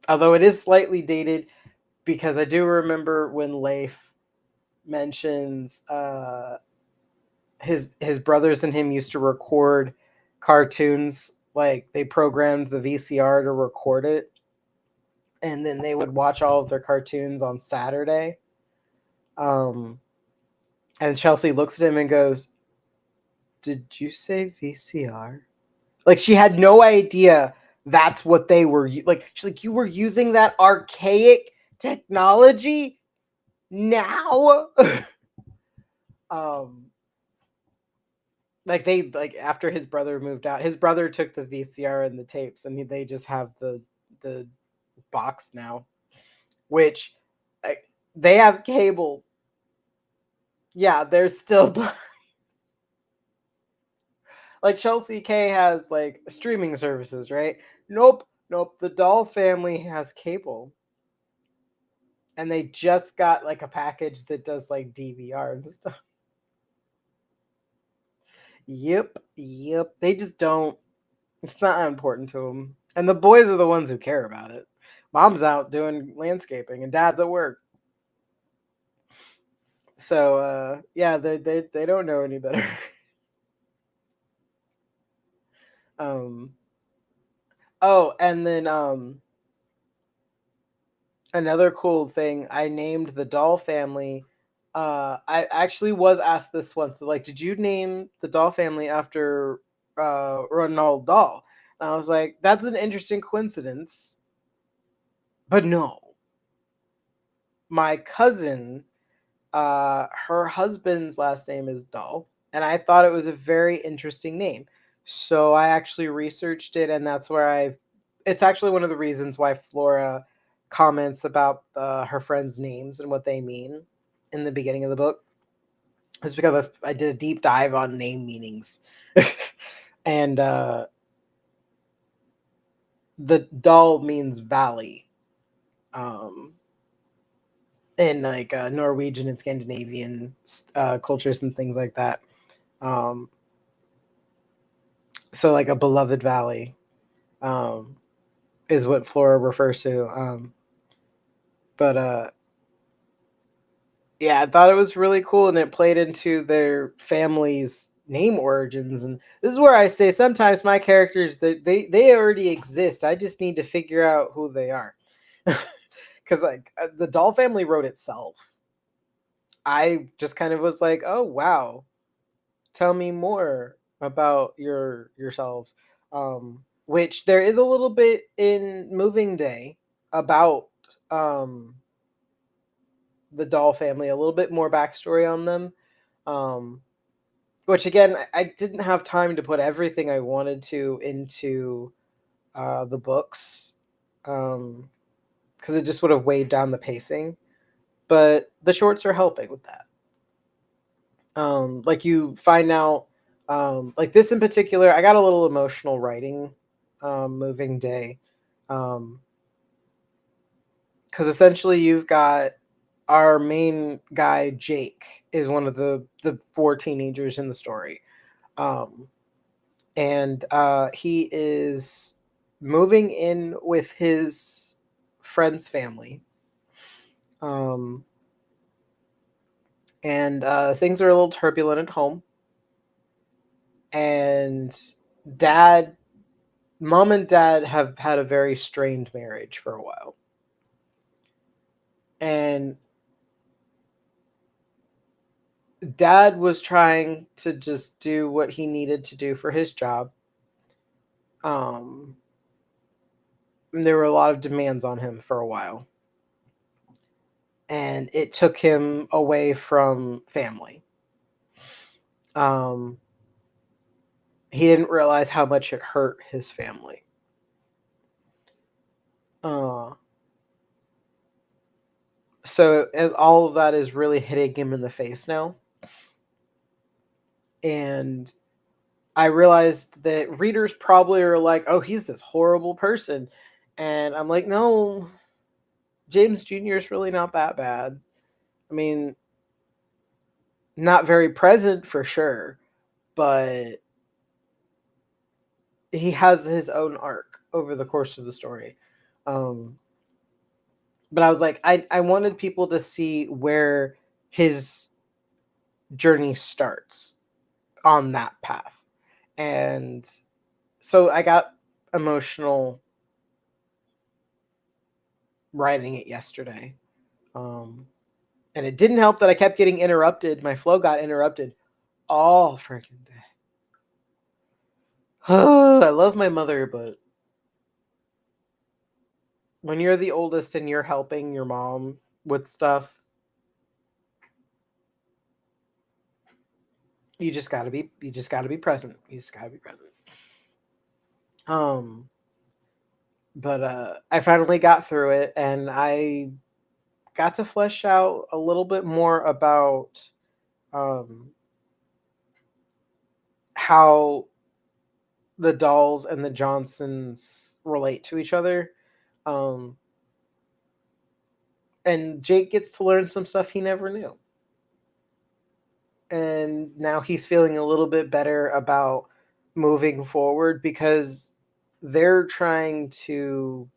Although it is slightly dated, because I do remember when Leif mentions his brothers and him used to record cartoons. Like, they programmed the VCR to record it, and then they would watch all of their cartoons on Saturday. Um, and Chelsea looks at him and goes, "Did you say VCR?" Like, she had no idea that's what they were like. She's like, "You were using that archaic technology now?" um, like, they like, after his brother moved out, his brother took the VCR and the tapes, and they just have the box now, which, like, they have cable. Yeah, they're still like, Chelsea K has like streaming services, right? Nope, nope. The Doll family has cable, and they just got like a package that does like DVR and stuff. Yep, yep. They just don't. It's not important to them, and the boys are the ones who care about it. Mom's out doing landscaping, and dad's at work. So yeah, they don't know any better. um. Oh, and then another cool thing, I named the Doll family. I actually was asked this once. So, like, did you name the Doll family after Ronald Dahl? And I was like, that's an interesting coincidence, but no. My cousin, her husband's last name is Dahl, and I thought it was a very interesting name. So I actually researched it, and that's where I. It's actually one of the reasons why Flora comments about her friends' names and what they mean in the beginning of the book. Is because I did a deep dive on name meanings, and the doll means valley, um, in like Norwegian and Scandinavian cultures and things like that. Um, so like a beloved valley, um, is what Flora refers to. But yeah, I thought it was really cool, and it played into their family's name origins. And this is where I say sometimes my characters, they already exist. I just need to figure out who they are. Because like the Doll family wrote itself. I just kind of was like, oh wow, tell me more about yourselves. Which there is a little bit in Moving Day about um the Doll family, a little bit more backstory on them. Um, which again, I didn't have time to put everything I wanted to into the books, because it just would have weighed down the pacing. But the shorts are helping with that. Like you find out, like this in particular, I got a little emotional writing Moving Day, um, because essentially you've got our main guy Jake is one of the four teenagers in the story, um, and he is moving in with his friend's family, um, and things are a little turbulent at home, and dad mom and dad have had a very strained marriage for a while. And dad was trying to just do what he needed to do for his job. Um, there were a lot of demands on him for a while. And it took him away from family. Um, he didn't realize how much it hurt his family. Uh, so all of that is really hitting him in the face now. And I realized that readers probably are like, "Oh, he's this horrible person," and I'm like, "No, James Jr. is really not that bad. I mean, not very present for sure, but he has his own arc over the course of the story." Um, but I was like, I wanted people to see where his journey starts on that path, and so I got emotional writing it yesterday. Um, and it didn't help that I kept getting interrupted. My flow got interrupted all freaking day. I love my mother, but when you're the oldest and you're helping your mom with stuff, you just gotta be present. You just gotta be present. Um, but I finally got through it, and I got to flesh out a little bit more about um how the Dolls and the Johnsons relate to each other. Um, and Jake gets to learn some stuff he never knew. And now he's feeling a little bit better about moving forward because they're trying to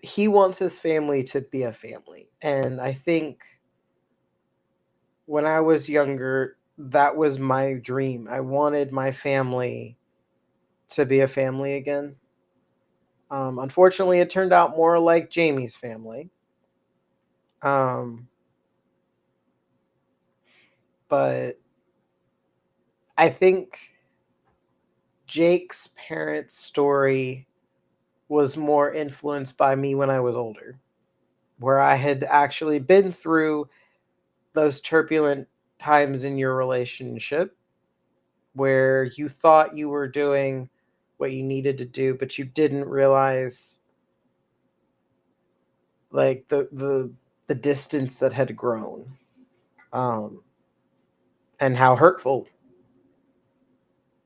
he wants his family to be a family. And I think when I was younger, that was my dream. I wanted my family to be a family again. Unfortunately, it turned out more like Jamie's family. Um, but I think Jake's parents' story was more influenced by me when I was older, where I had actually been through those turbulent times in your relationship where you thought you were doing what you needed to do, but you didn't realize like the distance that had grown, um, and how hurtful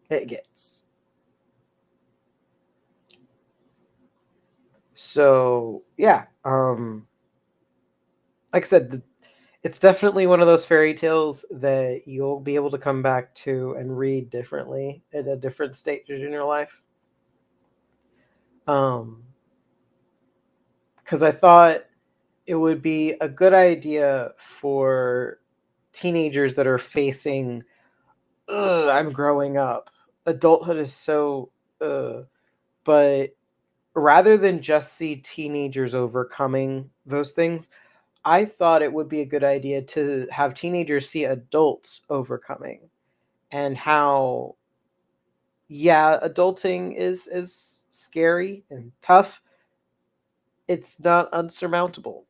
it gets. So yeah, like I said, it's definitely one of those fairy tales that you'll be able to come back to and read differently at a different stage in your life. Um, because I thought it would be a good idea for teenagers that are facing, ugh, I'm growing up. Adulthood is so, but rather than just see teenagers overcoming those things, I thought it would be a good idea to have teenagers see adults overcoming and how, yeah, adulting is scary and tough. It's not unsurmountable.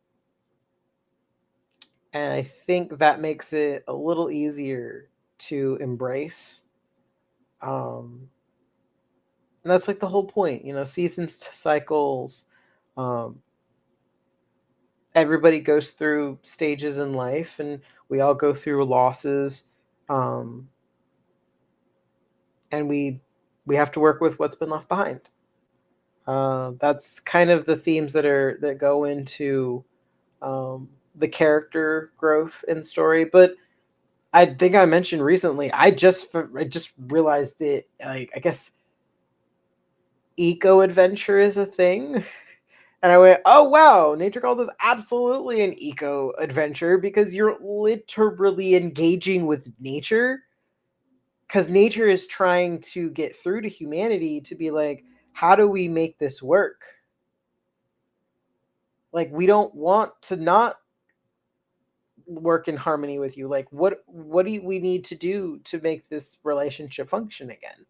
And I think that makes it a little easier to embrace. Um, and that's like the whole point, seasons to cycles. Um, Everybody goes through stages in life, and we all go through losses. Um, and we have to work with what's been left behind. That's kind of the themes that go into the character growth in story. But I think I mentioned recently, I just realized that, like, I guess eco adventure is a thing. And I went, oh wow, Nature Cult is absolutely an eco adventure because you're literally engaging with nature, because nature is trying to get through to humanity to be like, how do we make this work? Like, we don't want to not work in harmony with you. Like, what do we need to do to make this relationship function again?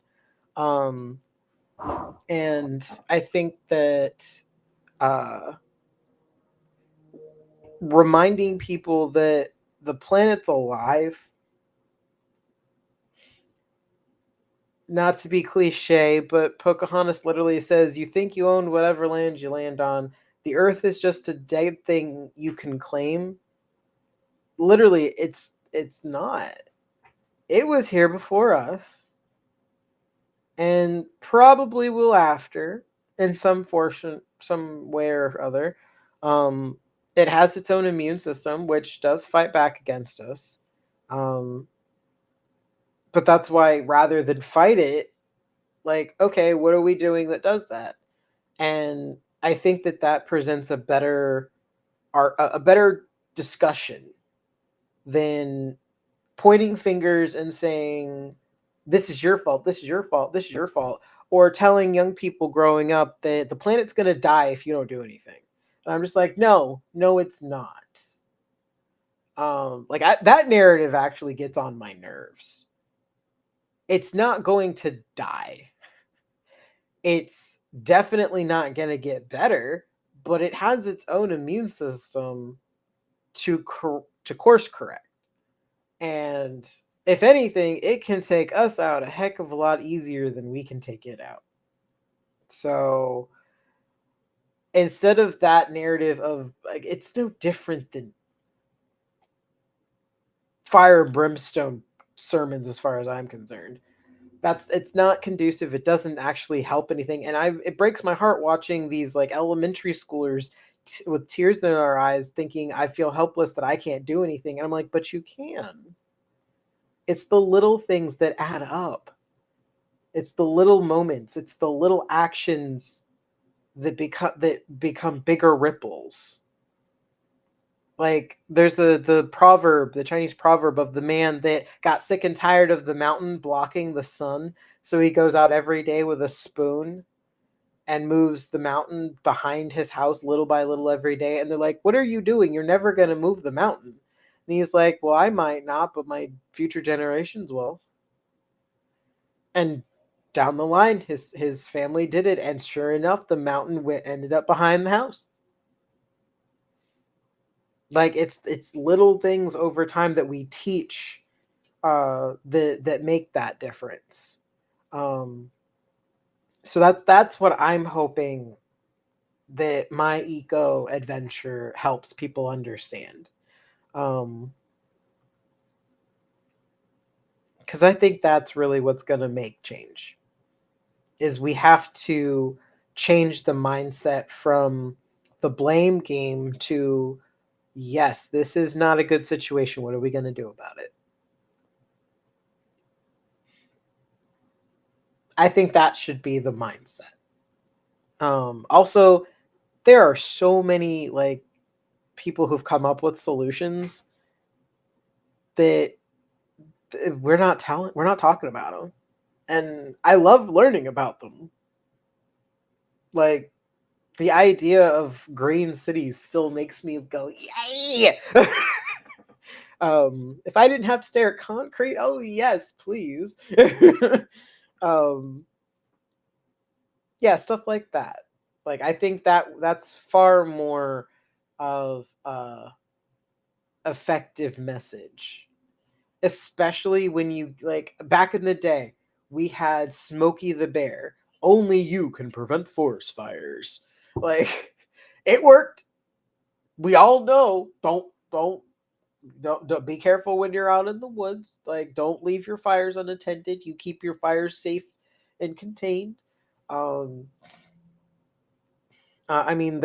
Um, and I think that uh, reminding people that the planet's alive, not to be cliche, but Pocahontas literally says, you think you own whatever land you land on. The earth is just a dead thing you can claim. Literally, it's not. It was here before us and probably will after, in some portion, some way or other. Um, it has its own immune system, which does fight back against us. Um, but that's why rather than fight it, like, okay, what are we doing that does that? And I think that presents a better discussion than pointing fingers and saying, this is your fault, this is your fault, this is your fault, or telling young people growing up that the planet's going to die if you don't do anything. And I'm just like, no, no, it's not. That narrative actually gets on my nerves. It's not going to die. It's definitely not going to get better, but it has its own immune system to course correct. And if anything, it can take us out a heck of a lot easier than we can take it out. So instead of that narrative of, like, it's no different than fire and brimstone sermons as far as I'm concerned. It's not conducive. It doesn't actually help anything. And it breaks my heart watching these like elementary schoolers with tears in their eyes thinking I feel helpless that I can't do anything. And I'm like, but you can. It's the little things that add up. It's the little moments. It's the little actions that become bigger ripples. Like, there's the Chinese proverb of the man that got sick and tired of the mountain blocking the sun, so he goes out every day with a spoon and moves the mountain behind his house little by little every day. And they're like, what are you doing? You're never going to move the mountain. And he's like, well, I might not, but my future generations will. And down the line, his family did it, and sure enough, the mountain ended up behind the house. Like, it's little things over time that we teach that make that difference. Um, so that's what I'm hoping that my eco adventure helps people understand. Um, because I think that's really what's going to make change. Is we have to change the mindset from the blame game to, yes, this is not a good situation. What are we going to do about it? I think that should be the mindset. Also, there are so many like people who've come up with solutions that we're not talking about them, and I love learning about them. Like the idea of green cities still makes me go yay. If I didn't have to stare at concrete, oh yes, please. um, yeah, stuff like that. Like I think that's far more of a effective message, especially when you like back in the day we had Smokey the Bear. Only you can prevent forest fires. Like it worked. We all know. Don't be careful when you're out in the woods. Like don't leave your fires unattended. You keep your fires safe and contained. Um, I mean,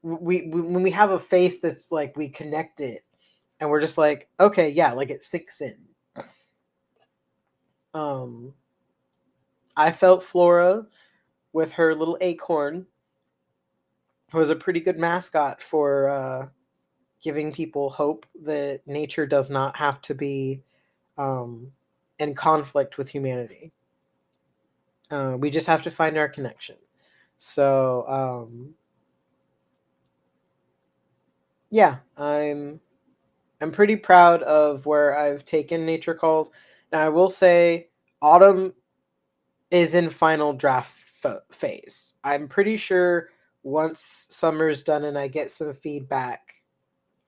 we when we have a face that's like we connect it, and we're just like, okay, yeah, like it sinks in. Um, I felt Flora with her little acorn was a pretty good mascot for giving people hope that nature does not have to be um, in conflict with humanity. We just have to find our connection. So yeah, I'm pretty proud of where I've taken Nature Calls. Now I will say, Autumn is in final draft phase. I'm pretty sure once summer's done and I get some feedback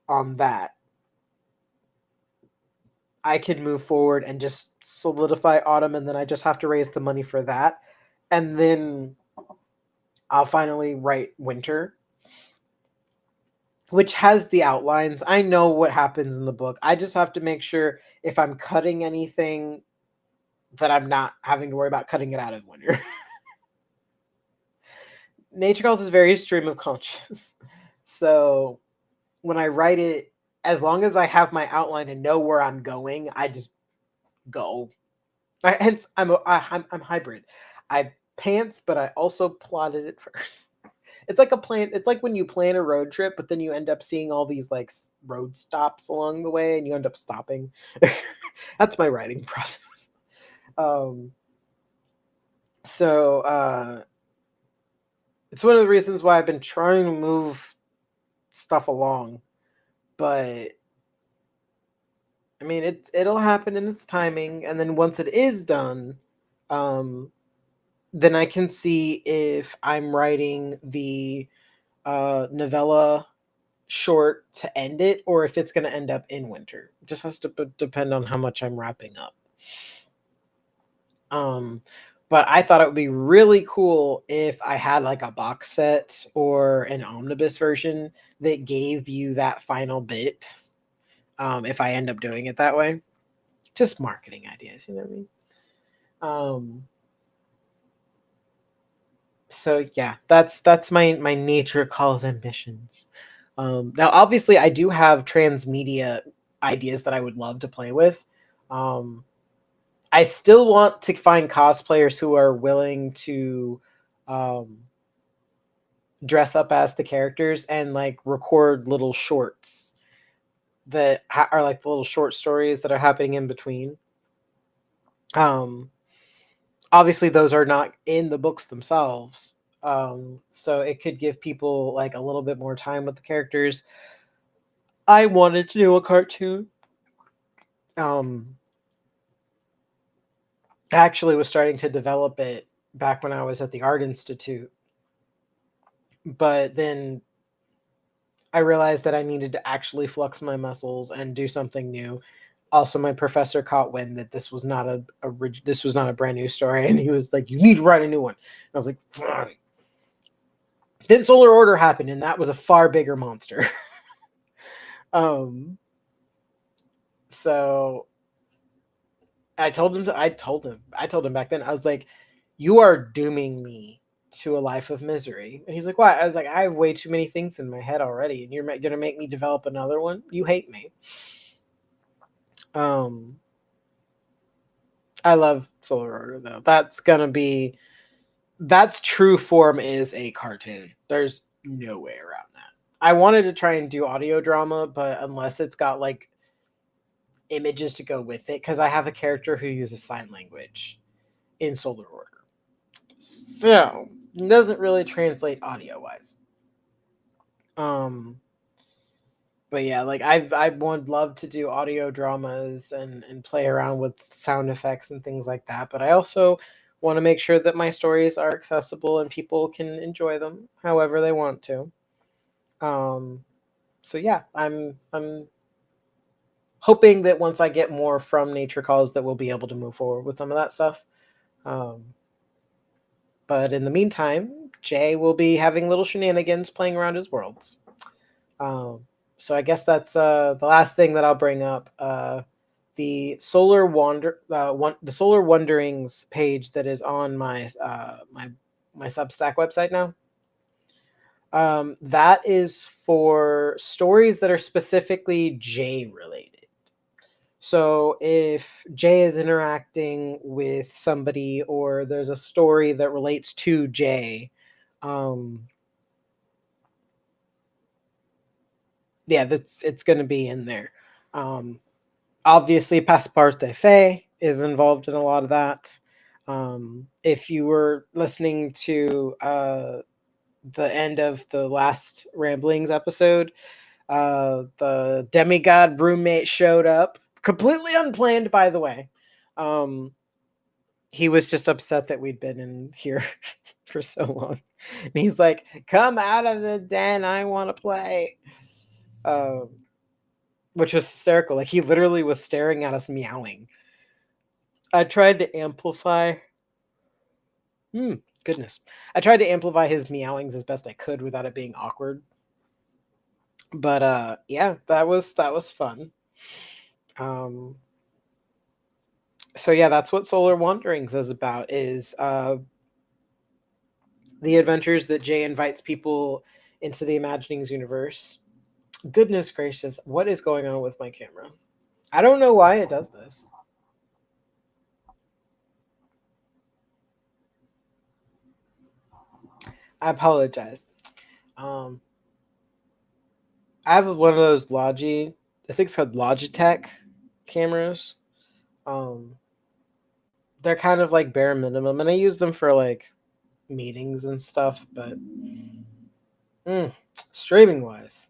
on that, I can move forward and just solidify Autumn, and then I just have to raise the money for that, and then I'll finally write Winter, which has the outlines. I know what happens in the book. I just have to make sure if I'm cutting anything that I'm not having to worry about cutting it out of Winter. Nature Calls is very stream of conscious. So when I write it, as long as I have my outline and know where I'm going, I just go. Hence, I'm hybrid. I pants, but I also plotted it first. It's like a plan. It's like when you plan a road trip, but then you end up seeing all these like road stops along the way, and you end up stopping. That's my writing process. Um, so it's one of the reasons why I've been trying to move stuff along, but I mean it'll happen in its timing, and then once it is done, um, then I can see if I'm writing the novella short to end it, or if it's going to end up in Winter. It just has to depend on how much I'm wrapping up. Um, but I thought it would be really cool if I had like a box set or an omnibus version that gave you that final bit. If I end up doing it that way, just marketing ideas, you know what I mean? So yeah, that's my Nature Calls ambitions. Now, obviously, I do have transmedia ideas that I would love to play with. Um, I still want to find cosplayers who are willing to um, dress up as the characters and like record little shorts that are like the little short stories that are happening in between. Um, Obviously, those are not in the books themselves. So it could give people like a little bit more time with the characters. I wanted to do a cartoon. Um, I actually was starting to develop it back when I was at the Art Institute, but then I realized that I needed to actually flux my muscles and do something new. Also, my professor caught wind that this was not this was not a brand new story, and he was like, "You need to write a new one." And I was like, "Fine." Then Solar Order happened, and that was a far bigger monster. um, so I told him back then. I was like, "You are dooming me to a life of misery. And he's like, "What?" I was like, "I have way too many things in my head already, and you're gonna make me develop another one? You hate me." Um, I love Solar Order though. That's true form is a cartoon. There's no way around that. I wanted to try and do audio drama, but unless it's got like images to go with it, because I have a character who uses sign language in Solar Order. So it doesn't really translate audio wise. Um but yeah, like I would love to do audio dramas and play around with sound effects and things like that. But I also want to make sure that my stories are accessible and people can enjoy them however they want to. Um, so yeah, I'm hoping that once I get more from Nature Calls that we'll be able to move forward with some of that stuff. Um, but in the meantime, Jay will be having little shenanigans playing around his worlds. Um, so I guess that's the last thing that I'll bring up. The the Solar Wanderings page that is on my Substack website now. That is for stories that are specifically Jay related. So if Jay is interacting with somebody or there's a story that relates to Jay, um, yeah, it's going to be in there. Um, Obviously, Passepartout Faye is involved in a lot of that. If you were listening to the end of the last Ramblings episode, the demigod roommate showed up, completely unplanned, by the way. He was just upset that we'd been in here for so long. And he's like, "Come out of the den, I want to play." Um, which was hysterical. Like, he literally was staring at us meowing. I tried to amplify. Goodness. I tried to amplify his meowings as best I could without it being awkward. But yeah, that was fun. Um so yeah, that's what Solar Wanderings is about, is the adventures that Jay invites people into the Imaginings universe. Goodness gracious, what is going on with my camera? I don't know why it does this. I apologize. Um I have one of those I think it's called Logitech cameras. Um, they're kind of like bare minimum, and I use them for like meetings and stuff. But streaming wise,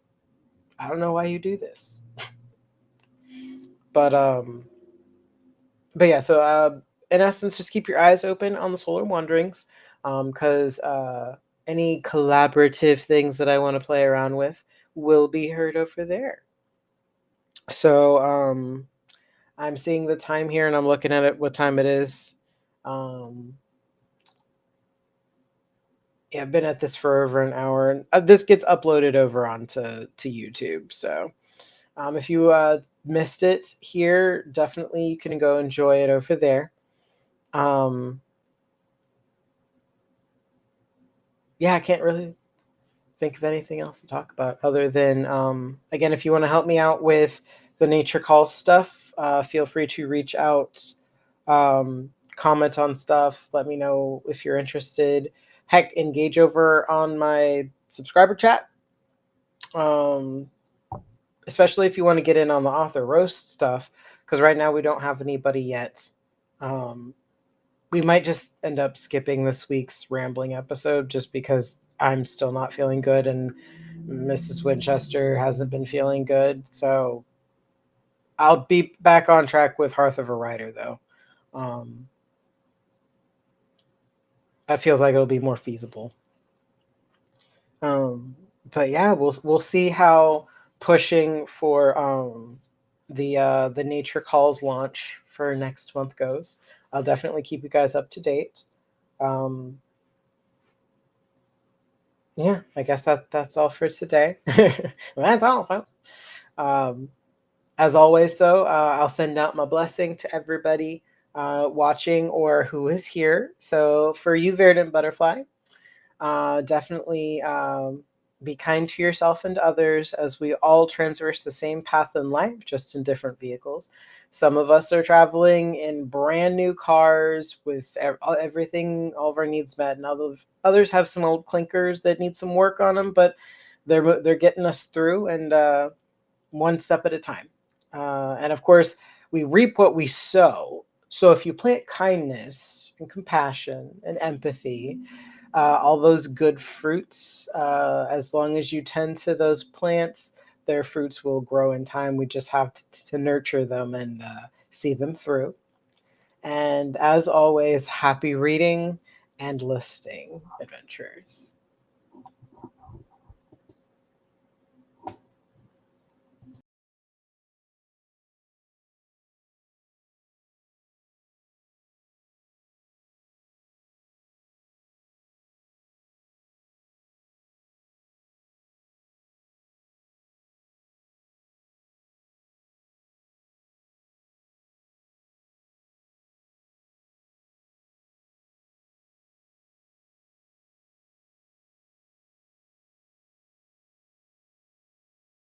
I don't know why you do this. But but yeah. So in essence, just keep your eyes open on the Solar Wanderings, because any collaborative things that I want to play around with will be heard over there. So I'm seeing the time here and I'm looking at it, what time it is. Yeah, I've been at this for over an hour, and this gets uploaded over onto YouTube. So if you missed it here, definitely you can go enjoy it over there. Yeah, I can't really think of anything else to talk about other than, again, if you want to help me out with the Nature Call stuff, feel free to reach out, comment on stuff, let me know if you're interested. Heck, engage over on my subscriber chat, especially if you want to get in on the author roast stuff, because right now we don't have anybody yet. We might just end up skipping this week's rambling episode just because I'm still not feeling good and Mrs. Winchester hasn't been feeling good. So I'll be back on track with Hearth of a Writer, though. That feels like it'll be more feasible. But yeah, we'll see how pushing for the Nature Calls launch for next month goes. I'll definitely keep you guys up to date. Yeah, I guess that's all for today. That's all, folks. As always, though, I'll send out my blessing to everybody watching or who is here. So for you, Verdant Butterfly, Definitely be kind to yourself and others, as we all transverse the same path in life, just in different vehicles. Some of us are traveling in brand new cars with everything, all of our needs met, and others have some old clinkers that need some work on them, but they're getting us through, and one step at a time. And of course, we reap what we sow. So if you plant kindness and compassion and empathy, all those good fruits, as long as you tend to those plants, their fruits will grow in time. We just have to nurture them and see them through. And as always, happy reading and listening, adventurers.